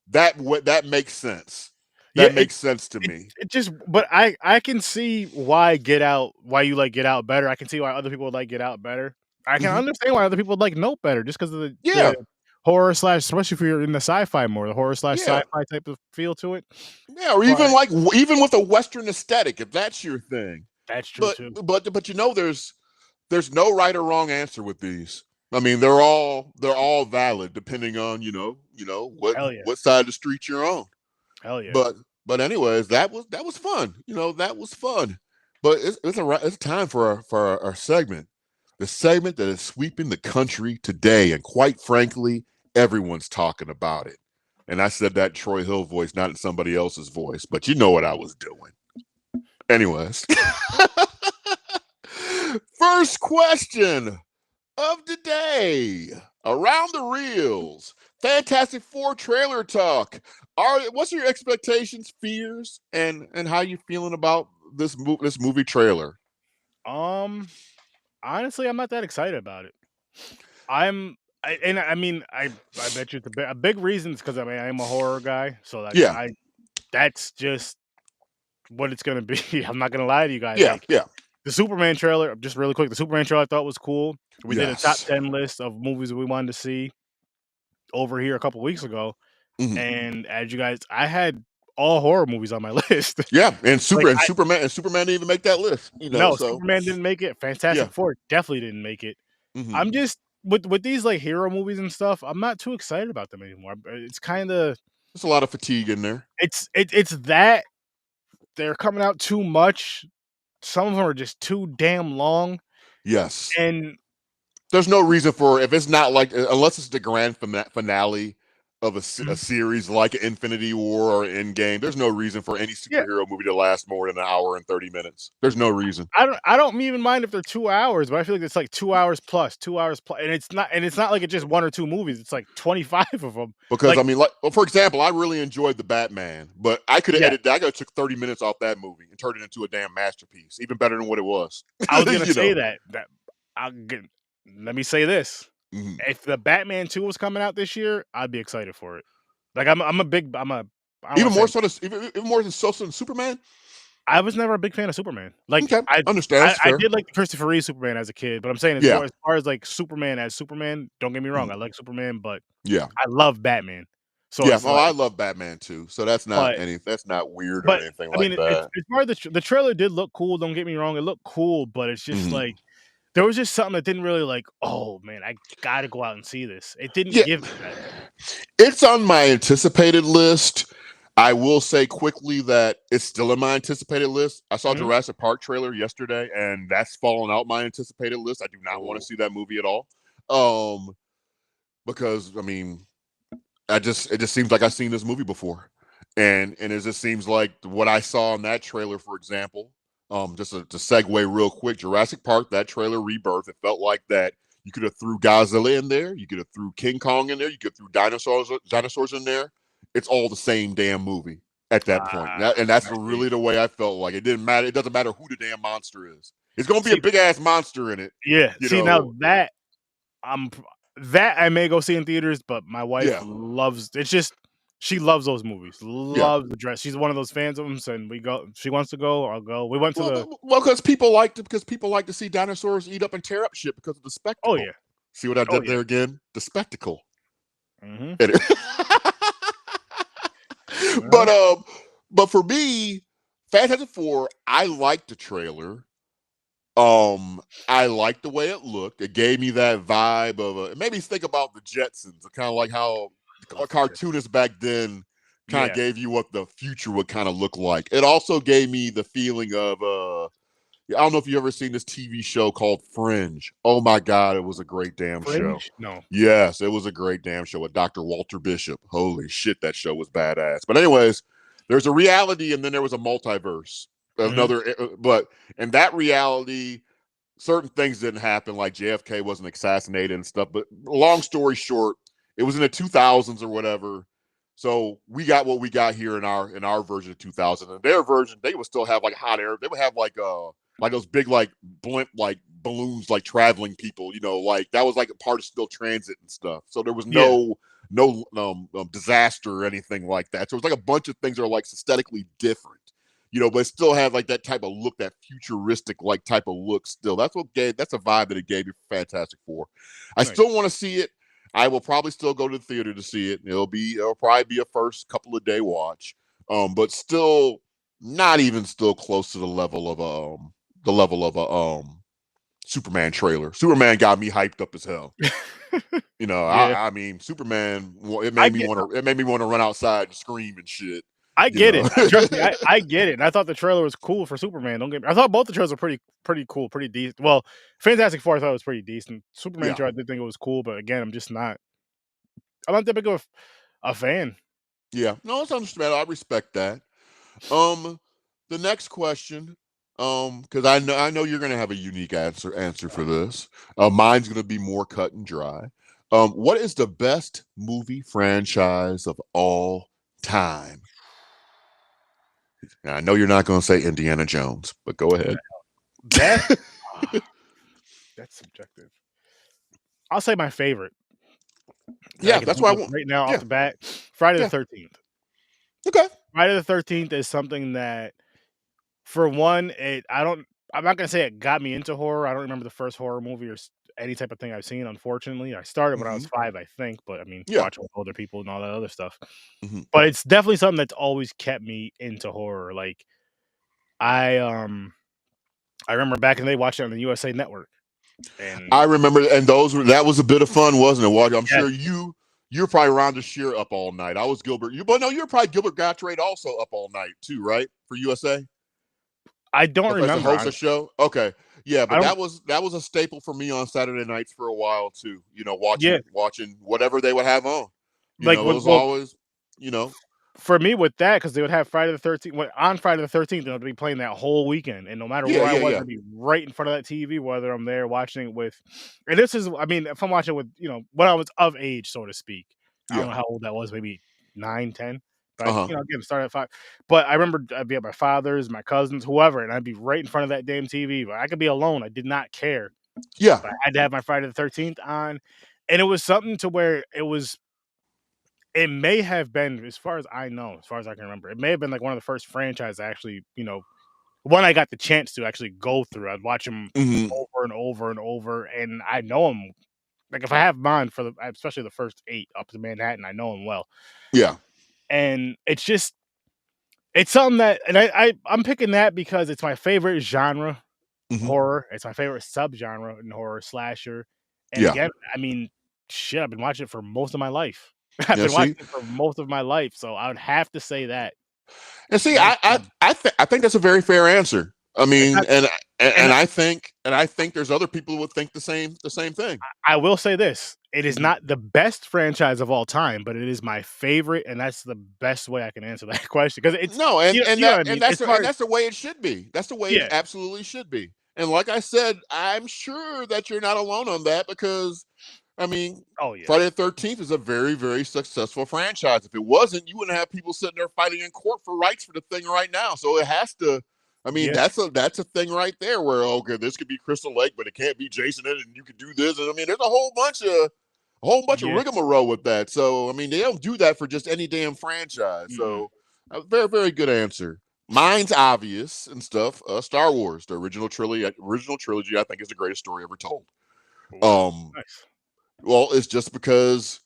that makes sense.
Yeah,
That makes sense to me.
it just but I can see why you like Get Out better. I can see why other people would like Get Out better. I can
Hmm.
understand why other people would like Nope better just 'cause of
Yeah,
the horror slash especially if you're in the sci-fi more, the horror slash
yeah,
sci-fi type of feel to it.
yeah. Or
But
even like even with a Western aesthetic, if that's your thing.
that's true
But
too.
but there's no right or wrong answer with these. I mean, they're all valid depending on
Hell yeah.
what side of the street you're on.
Hell yeah.
But anyways, that was fun. You know, that was fun. But it's time for our segment, the segment that is sweeping the country today, and quite frankly, everyone's talking about it. And I said that in Troy Hill voice, not in somebody else's voice, but you know what I was doing. Anyways, first question of the day. Around the reels. Fantastic Four trailer talk. What's your expectations, fears, and how you feeling about this movie trailer?
Um, honestly, I'm not that excited about it. I'm I mean, I bet you it's a big reason is 'cause I mean, I am a horror guy, so, like,
Yeah.
that's just what it's gonna be. I'm not gonna lie to you guys.
Yeah,
Like
yeah.
the Superman trailer, just really quick. The Superman trailer I thought was cool. We did a top
Yes.
10 list of movies that we wanted to see over here a couple weeks ago,
Mhm.
and as you guys, I had all horror movies on my list.
Yeah, and
Like
Superman didn't even make that list,
no,
so
Superman didn't make it.
yeah.
Fantastic Four definitely didn't make it.
Mhm.
I'm just with these like hero movies and stuff. I'm not too excited about them anymore. It's kind of
There's a lot of fatigue in there.
it's that they're coming out too much. Some of them are just too damn long,
Yes.
and
There's no reason for if it's not like unless it's the grand finale of a
Mhm.
series like Infinity War or Endgame. There's no reason for any
Yeah,
superhero movie to last more than an hour and 30 minutes. There's no reason
I don't even mind if they're 2 hours, but I feel like it's like 2 hours plus, 2 hours plus, and it's not like it's just one or two movies. It's like 25 of them.
because I
Like
mean, like well, for example, I really enjoyed the Batman, but I could have
yeah,
edited. I could have took 30 minutes off that movie and turned it into a damn masterpiece, even better than what it was.
I was gonna
you
say
know.
that I'll get, let me say this:
Mhm.
if the Batman 2 was coming out this year, I'd be excited for it. Like I'm a big I'm a I don't want
Even
to say
more so than even more than so than Superman.
I was never a big fan of Superman. Like
Okay, understand. That's
I
fair.
did like the Christopher Reeve Superman as a kid, but I'm saying
Yeah,
as far as like Superman as Superman, don't get me wrong,
mhm,
I like Superman, but
yeah.
I love Batman. So
Yeah,
it's
oh,
like,
I love Batman too, so
but
that's not weird or
but
anything
I
like
mean,
that.
it's part of the trailer did look cool. Don't get me wrong, it looked cool, but it's just
Mhm.
like there was just something that didn't really like. Oh man, I gotta go out and see this. It didn't
Yeah,
give me that.
it's on my anticipated list. I will say quickly that it's still in my anticipated list. I saw
Mhm.
Jurassic Park trailer yesterday, and that's fallen out my anticipated list. I do not want to
Oh,
see that movie at all, um, because I mean, it just seems like I've seen this movie before, and it just seems like what I saw in that trailer, for example. Just to segue real quick, Jurassic Park, that trailer Rebirth, it felt like that you could have threw Godzilla in there, you could have threw King Kong in there, you could threw dinosaurs in there. It's all the same damn movie at that point, and that's
I see.
really the way I felt like it didn't matter. It doesn't matter who the damn monster is. It's gonna be a
See,
big ass monster in it,
yeah.
you
See now
know.
that I'm p that I may go see in theaters, but my wife
Yeah,
loves it's just she loves those movies,
yeah.
loves the dress. She's one of those fans of them, so and we go she wants to go, I'll go. We went to the
Because people like to see dinosaurs eat up and tear up shit because of the
oh,
spectacle.
yeah.
See what I
Oh,
did
yeah.
there again? The spectacle.
Mhm.
And it-
Uh-huh.
but but for me, Fantastic Four, I liked the trailer. I liked the way it looked. It gave me that vibe of it made me think about the Jetsons, kind of like how
Love the Jets.
cartoonists back then kind of
Yeah.
gave you what the future would kind of look like. It also gave me the feeling of I don't know if you ever seen this TV show called Fringe. Oh my God, it was a great damn show.
Fringe? No.
Yes, it was a great damn show with Dr. Walter Bishop. Holy shit, that show was badass. But anyways, there's a reality and then there was a multiverse.
Mhm.
But in that reality, certain things didn't happen, like JFK wasn't assassinated and stuff. But long story short, it was in the 2000s or whatever. So we got what we got here in our version of 2000. And their version, they would still have like hot air. They would have like those big like blimp like balloons like traveling people. Like that was like a part of still transit and stuff. So there was
Yeah.
no disaster or anything like that. So it was like a bunch of things that are like aesthetically different, but it still had like that type of look, that futuristic like type of look. Still, that's a vibe that it gave me for Fantastic Four. I
Nice.
still want to see it. I will probably still go to the theater to see it. It'll probably be a first couple of day watch, but still not even still close to the level of a Superman trailer. Superman got me hyped up as hell.
Yeah.
I mean, Superman.
I get
It made me want to run outside and scream and shit.
I
You
get
know.
it. Trust me, I get it, and I thought the trailer was cool for Superman, don't get me I thought both the trailers were pretty cool, pretty decent. Well, Fantastic Four I thought was pretty decent. Superman
Yeah.
trailer I did think it was cool, but again, I'm not that big of a fan.
Yeah, no, it's understandable. I respect that. Um, the next question, because I know you're gonna have a unique answer for this. Mine's gonna be more cut and dry. What is the best movie franchise of all time? Now, I know you're not gonna say Indiana Jones, but go ahead.
Best ah, that's subjective. I'll say my favorite that I
Yeah,
can
that's
think
why I
of
want.
right now off
Yeah,
the bat, Friday the
yeah.
13th.
Okay.
Friday the 13th is something that, for one, I'm not gonna say it got me into horror. I don't remember the first horror movie or any type of thing I've seen, unfortunately. I started when I was
Hmm.
5, I think, but I mean,
Yeah.
watching with older people and all that other stuff.
Hmm.
But it's definitely something that's always kept me into horror. Like, I, um I remember back in the day watching it on the USA Network,
I
and
remember, and that was a bit of fun, wasn't it? I'm
yes,
sure you're probably Rhonda Shear up all night. I was Gilbert. But no, you're probably Gilbert Gottfried also up all night too, right? For USA
I don't
as a
remember,
host of
honestly.
show. Okay, yeah,
I
but
don't
that was a staple for me on Saturday nights for a while too.
Yeah,
Watching whatever they would have on.
like,
It
with
was
well,
always you know
for me with that, because they would have Friday the 13th on Friday the 13th, they would be playing that whole weekend, and no matter
yeah,
where I
yeah,
was,
yeah,
I'd be right in front of that TV, whether I'm there watching it with and this is I mean, if I'm watching with, when I was of age, so to speak. I don't
yeah.
know how old that was, maybe 9, 10.
Uh
But,
huh.
again, started at 5. But I remember I'd be at my father's, my cousins, whoever, and I'd be right in front of that damn TV, but I could be alone, I did not care.
Yeah.
But I had to have my Friday the 13th on, and it was something to where it may have been, as far as I know, as far as I can remember, it may have been like one of the first franchises I actually, when I got the chance to actually go through. I'd watch them
Hmm.
over and over and over, and I know them. Like, if I have mine for especially the first 8 up to Manhattan, I know them well.
Yeah.
And it's something that, and I'm picking that because it's my favorite genre,
Hmm.
horror. It's my favorite subgenre in horror, slasher. And
Yeah.
again, I mean, shit, I've been watching it for most of my life. I've
Yeah.
been watching
See,
it for most of my life, so I would have to say that.
and see,
Hands down.
I think that's a very fair answer. I
It's
mean,
not and
and I think there's other people who would think the same thing.
I will say this, it is
Hmm.
not the best franchise of all time, but it is my favorite, and that's the best way I can answer that question, 'cause it's
No,
you know what I mean? As far
and
as
that's the way it should be. That's the way it
yeah.
absolutely should be. And like I said, I'm sure that you're not alone on that because I mean,
Oh, yeah.
Friday the 13th is a very, very successful franchise. If it wasn't, you wouldn't have people sitting there fighting in court for rights for the thing right now. So it has to. I mean,
Yeah.
that's a thing right there where okay, this could be Crystal Lake, but it can't be Jason in it, and you could do this. And I mean, there's a whole bunch of
Yeah.
rigmarole with that. So I mean, they don't do that for just any damn franchise.
Mm-mm.
So a very, very good answer. Mine's obvious and stuff. Star Wars, the original trilogy, I think is the greatest story ever told.
Ooh,
Um,
nice.
well, it's just because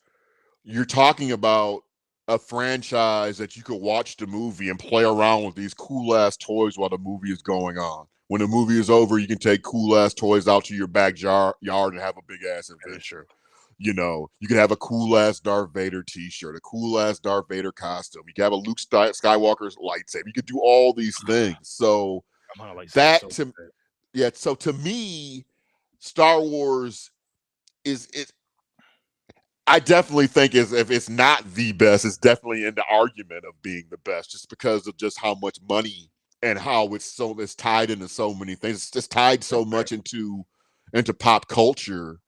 you're talking about a franchise that you could watch the movie and play around with these cool ass toys while the movie is going on. When the movie is over, you can take cool ass toys out to your backyard and have a big ass
That is
adventure.
true.
You can have a cool ass Darth Vader t-shirt, a cool ass Darth Vader costume. You can have a Luke Skywalker's lightsaber. You could do all these things. So
I'm on a lightsaber
that
so
to
bad.
yeah, so to me, Star Wars is I definitely think is if it's not the best, it's definitely in the argument of being the best, just because of just how much money and how it's tied into so many things. It's just tied
That's
so
fair.
much into pop culture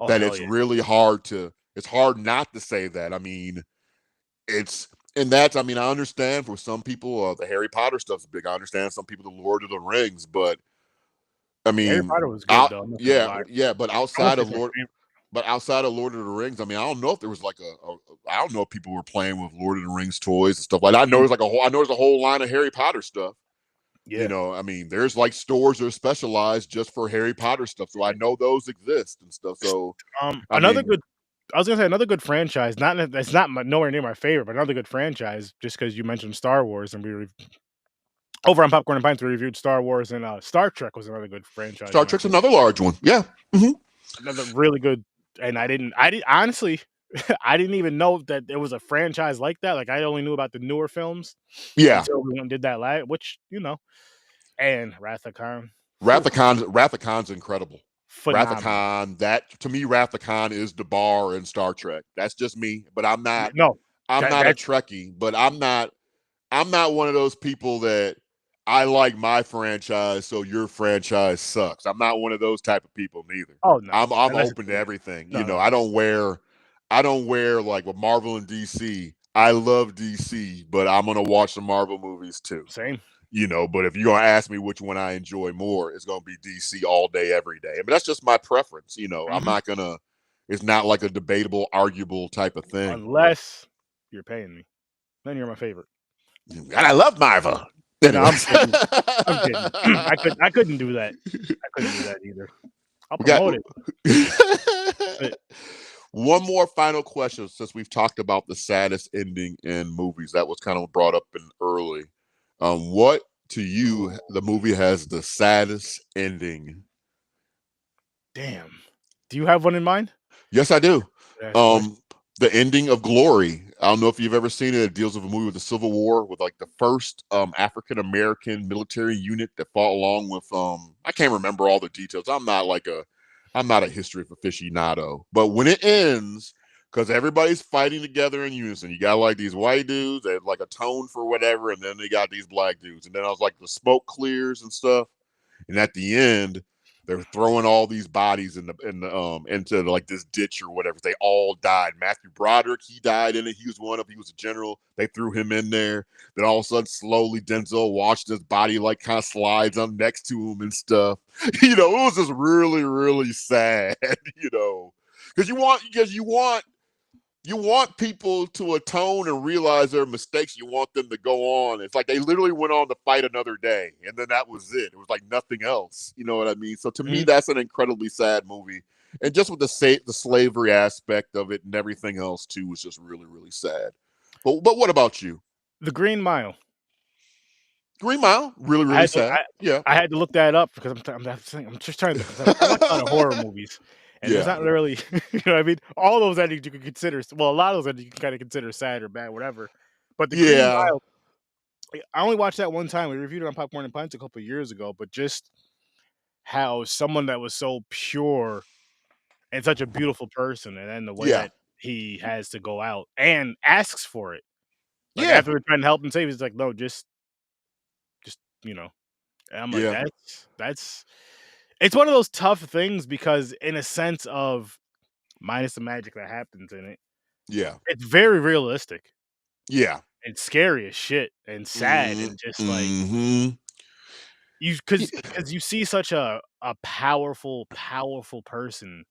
Oh,
that
hell
it's
yeah.
really it's hard not to say that. I mean, it's and that's I mean, I understand for some people the Harry Potter stuff's big. I understand some people the Lord of the Rings, but I
Harry
mean,
Potter was good, though, I'm not gonna
yeah,
lie.
yeah,
I wouldn't say it's my favorite.
But outside of Lord of the Rings, I mean, I don't know if there was like I don't know if people were playing with Lord of the Rings toys and stuff like that.
Mm,
I know there's a whole line of Harry Potter stuff.
yeah,
I mean, there's like stores that are specialized just for Harry Potter stuff. So I
yeah.
know those exist and stuff. So I
Another
mean,
good I was gonna say another good franchise, not that it's not nowhere near my favorite, but another good franchise, just because you mentioned Star Wars, and over on Popcorn and Pints, we reviewed Star Wars, and Star Trek was another good franchise
Star
of my
Trek's
favorite.
another large one. Yeah. Hmm.
Another really good, and I didn't honestly, I didn't even know that there was a franchise like that. Like, I only knew about the newer films
Yeah.
until we went and did that live, which, and Wrath of Khan. Phew,
Wrath of Khan's incredible. Wrath of
phenomenal.
Khan, that to me, Wrath of Khan is the bar in Star Trek. That's just me, but
No,
I'm
that
not a
that's
Trekkie, but I'm not one of those people that I like my franchise, so your franchise sucks. I'm not one of those type of people neither.
oh, no,
I'm
that's
open to everything.
no, no,
I
no.
don't wear like with Marvel and DC. I love DC, but I'm gonna watch the Marvel movies too.
Same.
But if you're gonna ask me which one I enjoy more, it's gonna be DC all day, every day. But that's just my preference. I'm
Mhm.
not gonna. It's not like a debatable, arguable type of thing.
Unless you're paying me, then you're my favorite.
God, I love Marva.
No,
Anyway,
I'm kidding. I'm kidding. I couldn't do that. I couldn't do that either. I'll
we got
promote it. But
one more final question since we've talked about the saddest ending in movies. That was kind of brought up in early. What to you the movie has the saddest ending?
damn. Do you have one in mind?
Yes, I do.
Ask the question.
Um, the ending of Glory. I don't know if you've ever seen it. It deals with a movie with the Civil War, with like the first African American military unit that fought along with I can't remember all the details. I'm not a history aficionado. But when it ends, because everybody's fighting together in unison, you got like these white dudes that like atone for whatever, and then they got these black dudes, and then I was like the smoke clears and stuff, and at the end they're throwing all these bodies in the into like this ditch or whatever. They all died. Matthew Broderick, he died in it. He was one of. He was a general. They threw him in there. Then all of a sudden, slowly Denzel Washington's body like kind of slides up next to him and stuff. It was just really really sad. Because you want people to atone and realize their mistakes. You want them to go on. It's like they literally went on to fight another day, and then that was it. It was like nothing else. You know what I mean? So to me,
Mhm.
that's an incredibly sad movie, and just with the slavery aspect of it and everything else too was just really really sad. But what about you?
The Green Mile.
Green Mile, really
I
really
had to
sad. Yeah,
I had to look that up because I'm just trying to 'cause I watch a lot of horror movies, and there's
yeah,
not really you know what I mean? All those endings you could consider well, a lot of those endings you can kinda consider sad or bad, whatever. But The Green
yeah,
Mile, I only watched that one time. We reviewed it on Popcorn and Pints a couple years ago, but just how someone that was so pure and such a beautiful person, and then the way
yeah,
that he has to go out and asks for it. Like,
yeah,
after they're trying to help him save, he's like, "No, just," and I'm like,
yeah,
"That's" it's one of those tough things because in a sense of minus the magic that happens in it,
yeah,
it's very realistic
yeah.
and scary as shit and sad and just, like,
Mm-hmm.
you because you see such a powerful, powerful person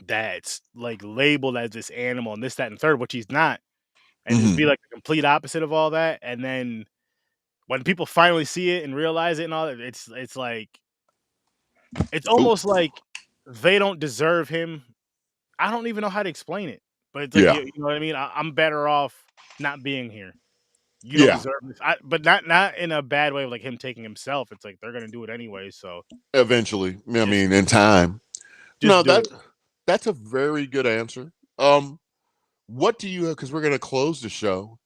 that's, like, labeled as this animal and this, that, and third, which he's not, and just be,
Mm-hmm.
like, the complete opposite of all that, and then when people finally see it and realize it and all that, it's like it's almost like they don't deserve him. I don't even know how to explain it, but it's like,
Yeah,
you know what I mean? I'm better off not being here. You don't
yeah.
deserve this. But not in a bad way of, like, him taking himself. It's like they're gonna do it anyway, so
Eventually, I
just
mean, in time.
just
No,
do it.
that's a very good answer. What do you? Because we're gonna close the show.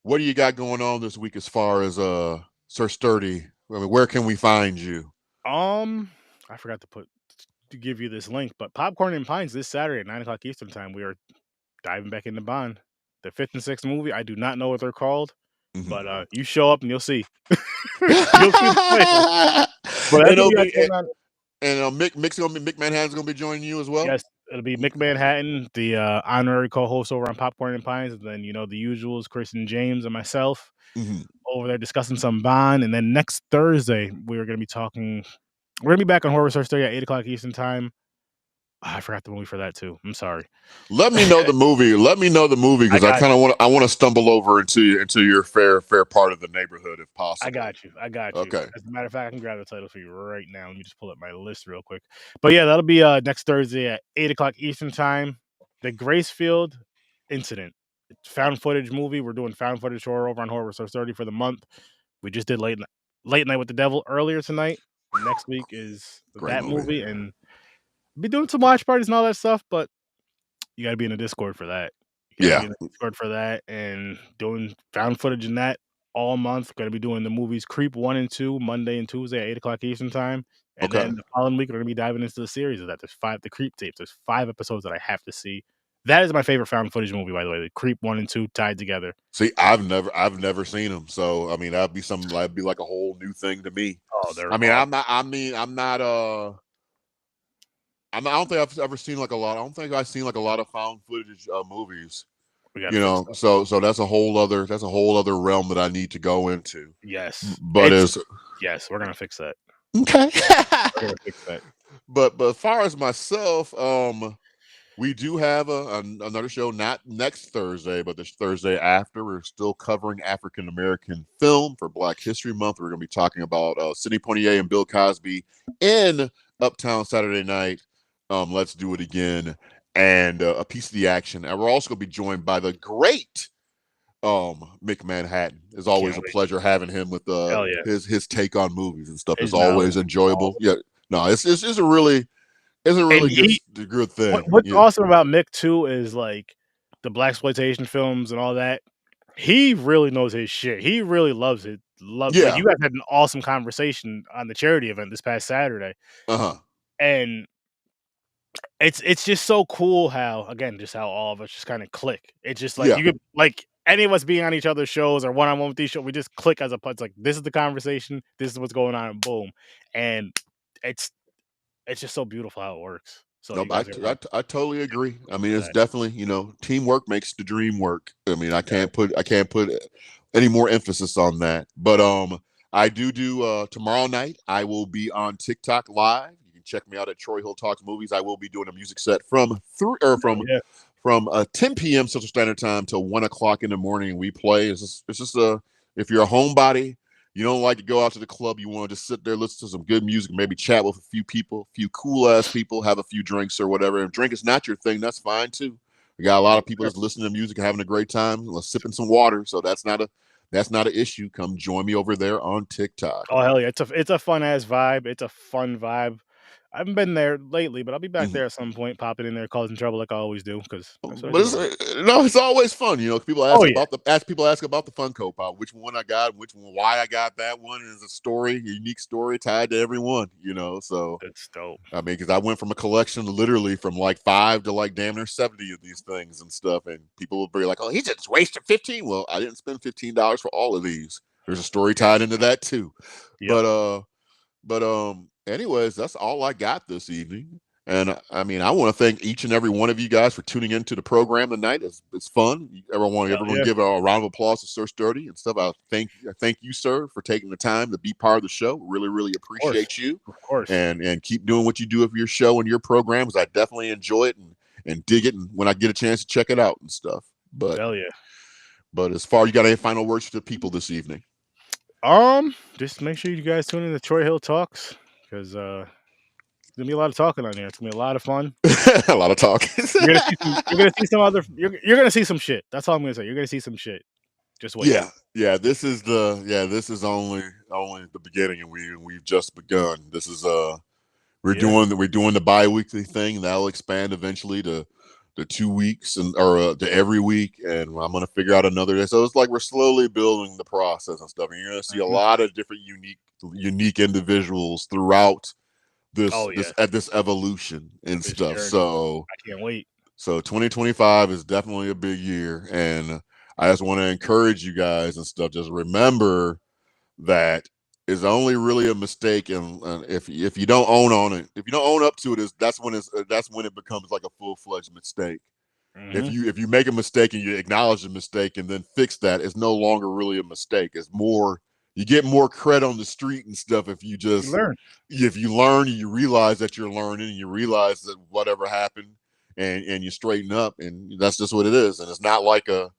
What do you got going on this week as far as Sir Sturdy? I mean, where can we find you?
I forgot to give you this link, but Popcorn and Pines this Saturday at 9 o'clock Eastern time. We are diving back into Bond, the fifth and sixth movie. I do not know what they're called,
Mhm.
but you show up and you'll see. You'll see the plan. But
and
that's what
it'll
we got
be
going on.
Mick Manhattan's gonna be joining you as well.
Yes, it'll be Mick Manhattan, the honorary co-host over on Popcorn and Pines, and then the usuals, Chris and James and myself
Mhm.
over there discussing some Bond. And then next Thursday we're gonna be talking. We're gonna be back on Horror Search Day at 8 o'clock Eastern time. I forgot the movie for that too. I'm sorry.
Let me know the movie. Let me know the movie
I
because I
got
kind of
you.
want to stumble over into your fair part of the neighborhood if
I
possible.
got you. I got you.
Okay.
As a matter of fact, I can grab the title for you right now. Let me just pull up my list real quick. But yeah, that'll be next Thursday at 8 o'clock Eastern time. The Gracefield Incident. It's found footage movie. We're doing found footage horror over on Horror Source 30 for the month. We just did Late Night with the Devil earlier tonight. Next week is
Great
that
movie.
movie, and be doing some watch parties and all that stuff, but you gotta be in the Discord for that. You gotta be
Yeah.
in the Discord for that and doing found footage in that all month. Gonna be doing the movies Creep 1 and 2, Monday and Tuesday at 8 o'clock Eastern time. And
Okay.
then the following week, we're gonna be diving into the series of that. There's the Creep tapes. There's 5 episodes that I have to see. That is my favorite found footage movie, by the way. The Creep 1 and 2 tied together.
See, I've never seen them, so I mean that'd be like a whole new thing to me.
Oh, they're
I mean,
awesome.
I'm not. I don't think I've ever seen like a lot. I don't think I've seen like a lot of found footage movies.
We gotta fix that.
So that's a whole other realm that I need to go into.
Yes.
But as
Yes, we're gonna fix that.
okay.
We're gonna fix that.
But as far as myself, We do have another show, not next Thursday, but the Thursday after. We're still covering African American film for Black History Month. We're going to be talking about Sidney Poitier and Bill Cosby in Uptown Saturday Night. Let's Do It Again, and a piece of the action. And we're also going to be joined by the great Mick Manhattan. It's always
Can't
a
wait.
pleasure having him with
Hell yeah.
his take on movies and stuff. Is
His
always
knowledge.
enjoyable. Yeah, no, it's a really
And
good thing.
what's
Yeah.
awesome about Mick too is like the blaxploitation films and all that. He really knows his shit. He really loves it. Like
Yeah.
you guys had an awesome conversation on the charity event this past Saturday,
Uh-huh.
and it's just so cool how again just how all of us just kind of click. It's just like
Yeah.
you could like any of us being on each other's shows or one on one with these shows, we just click as a it's like this is the conversation, this is what's going on, and boom, and it's it's just so beautiful how it works. So you
Nope,
guys are like
I totally agree. I mean, it's
that.
definitely, teamwork makes the dream work. I mean,
Yeah.
I can't put any more emphasis on that. But I do tomorrow night I will be on TikTok live. You can check me out at Troy Hill Talks Movies. I will be doing a music set from 3 or
Yeah.
from 10 p.m. Central Standard Time till 1 o'clock in the morning. We play. It's just a if you're a homebody, you don't like to go out to the club, you want to just sit there, listen to some good music, maybe chat with a few people, a few cool ass people, have a few drinks or whatever. If drink is not your thing, that's fine too. We got a lot of people that's listening to music and having a great time, sipping some water. So that's not an issue. Come join me over there on TikTok.
Oh hell yeah! It's a fun ass vibe. It's a fun vibe. I haven't been there lately, but I'll be back
Mhm.
there at some point, popping in there, causing trouble like I always do, because that's what I
But
do.
it's always fun. People
Oh yeah,
ask about the Funko Pop, which one I got, which one, why I got that one. Is a story, a unique story tied to every one. So
it's dope.
I mean, because I went from a collection literally from like 5 to like damn near 70 of these things and stuff, and people will be like, "Oh, he just wasted 15." Well, I didn't spend $15 for all of these. There's a story tied into that too.
Yep.
But anyways, that's all I got this evening. And I mean, I want to thank each and every one of you guys for tuning into the program tonight. It's fun.
Hell
Everyone
yeah.
give a round of applause to Sir Sturdy and stuff. I thank you, sir, for taking the time to be part of the show. Really, really
Of course.
appreciate you.
Of course.
And keep doing what you do with your show and your programs. I definitely enjoy it and dig it. And when I get a chance to check it out and stuff.
Hell yeah.
But as far, you got any final words for the people this evening?
Just make sure you guys tune in to Troy Hill Talks, because it's gonna be a lot of talking on here. It's gonna be a lot of fun.
A lot of talk.
You're gonna see some other. You're gonna see some shit. That's all I'm gonna say. You're gonna see some shit. Just wait.
Yeah, this is only the beginning, and we've just begun. This is we're doing the bi-weekly thing. That'll expand eventually to 2 weeks or to every week, and I'm gonna figure out another day. So it's like we're slowly building the process and stuff, and you're gonna see a
Mhm.
lot of different unique individuals throughout
Oh yeah.
this evolution and
This
stuff.
journey.
So
I can't wait.
2025 is definitely a big year, and I just want to encourage you guys and stuff. Just remember that is only really a mistake, and if you don't if you don't own up to it, that's when it becomes like a full-fledged mistake.
Hmm.
If you make a mistake and you acknowledge the mistake and then fix that, it's no longer really a mistake. It's more, you get more credit on the street and stuff
You learn.
if you learn and you realize that you're learning and you realize that whatever happened, and you straighten up, and that's just what it is. And it's not like I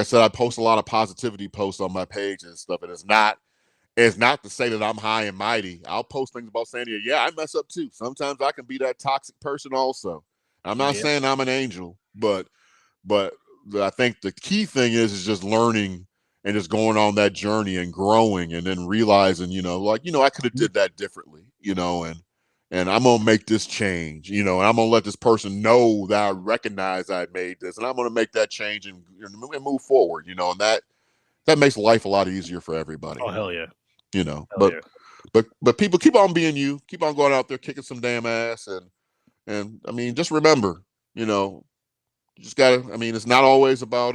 said, I post a lot of positivity posts on my page and stuff, and it's not to say that I'm high and mighty. I'll post things about saying, yeah, I mess up too. Sometimes I can be that toxic person also. I'm not
Yep.
saying I'm an angel, but I think the key thing is just learning and just going on that journey and growing, and then realizing, I could have did that differently, and I'm gonna make this change, and I'm gonna let this person know that I recognize I made this, and I'm gonna make that change and move forward, and that makes life a lot easier for everybody,
Oh hell yeah.
you know.
Hell
But
yeah.
but people keep on being you, keep on going out there kicking some damn ass, and I mean, just remember, you know, you just gotta. I mean, it's not always about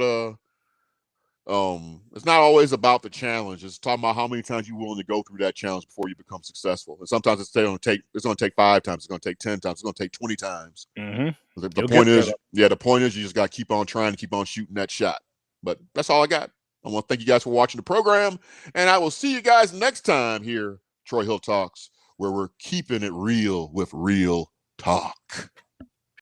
the challenge. It's talking about how many times you're willing to go through that challenge before you become successful. And sometimes it's gonna take 5 times, it's gonna take 10 times, it's gonna take 20 times.
Hmm.
The
You'll get
point
there
is,
though.
yeah, the point is you just gotta keep on trying to keep on shooting that shot. But that's all I got. I want to thank you guys for watching the program, and I will see you guys next time here, Troy Hill Talks, where we're keeping it real with real talk.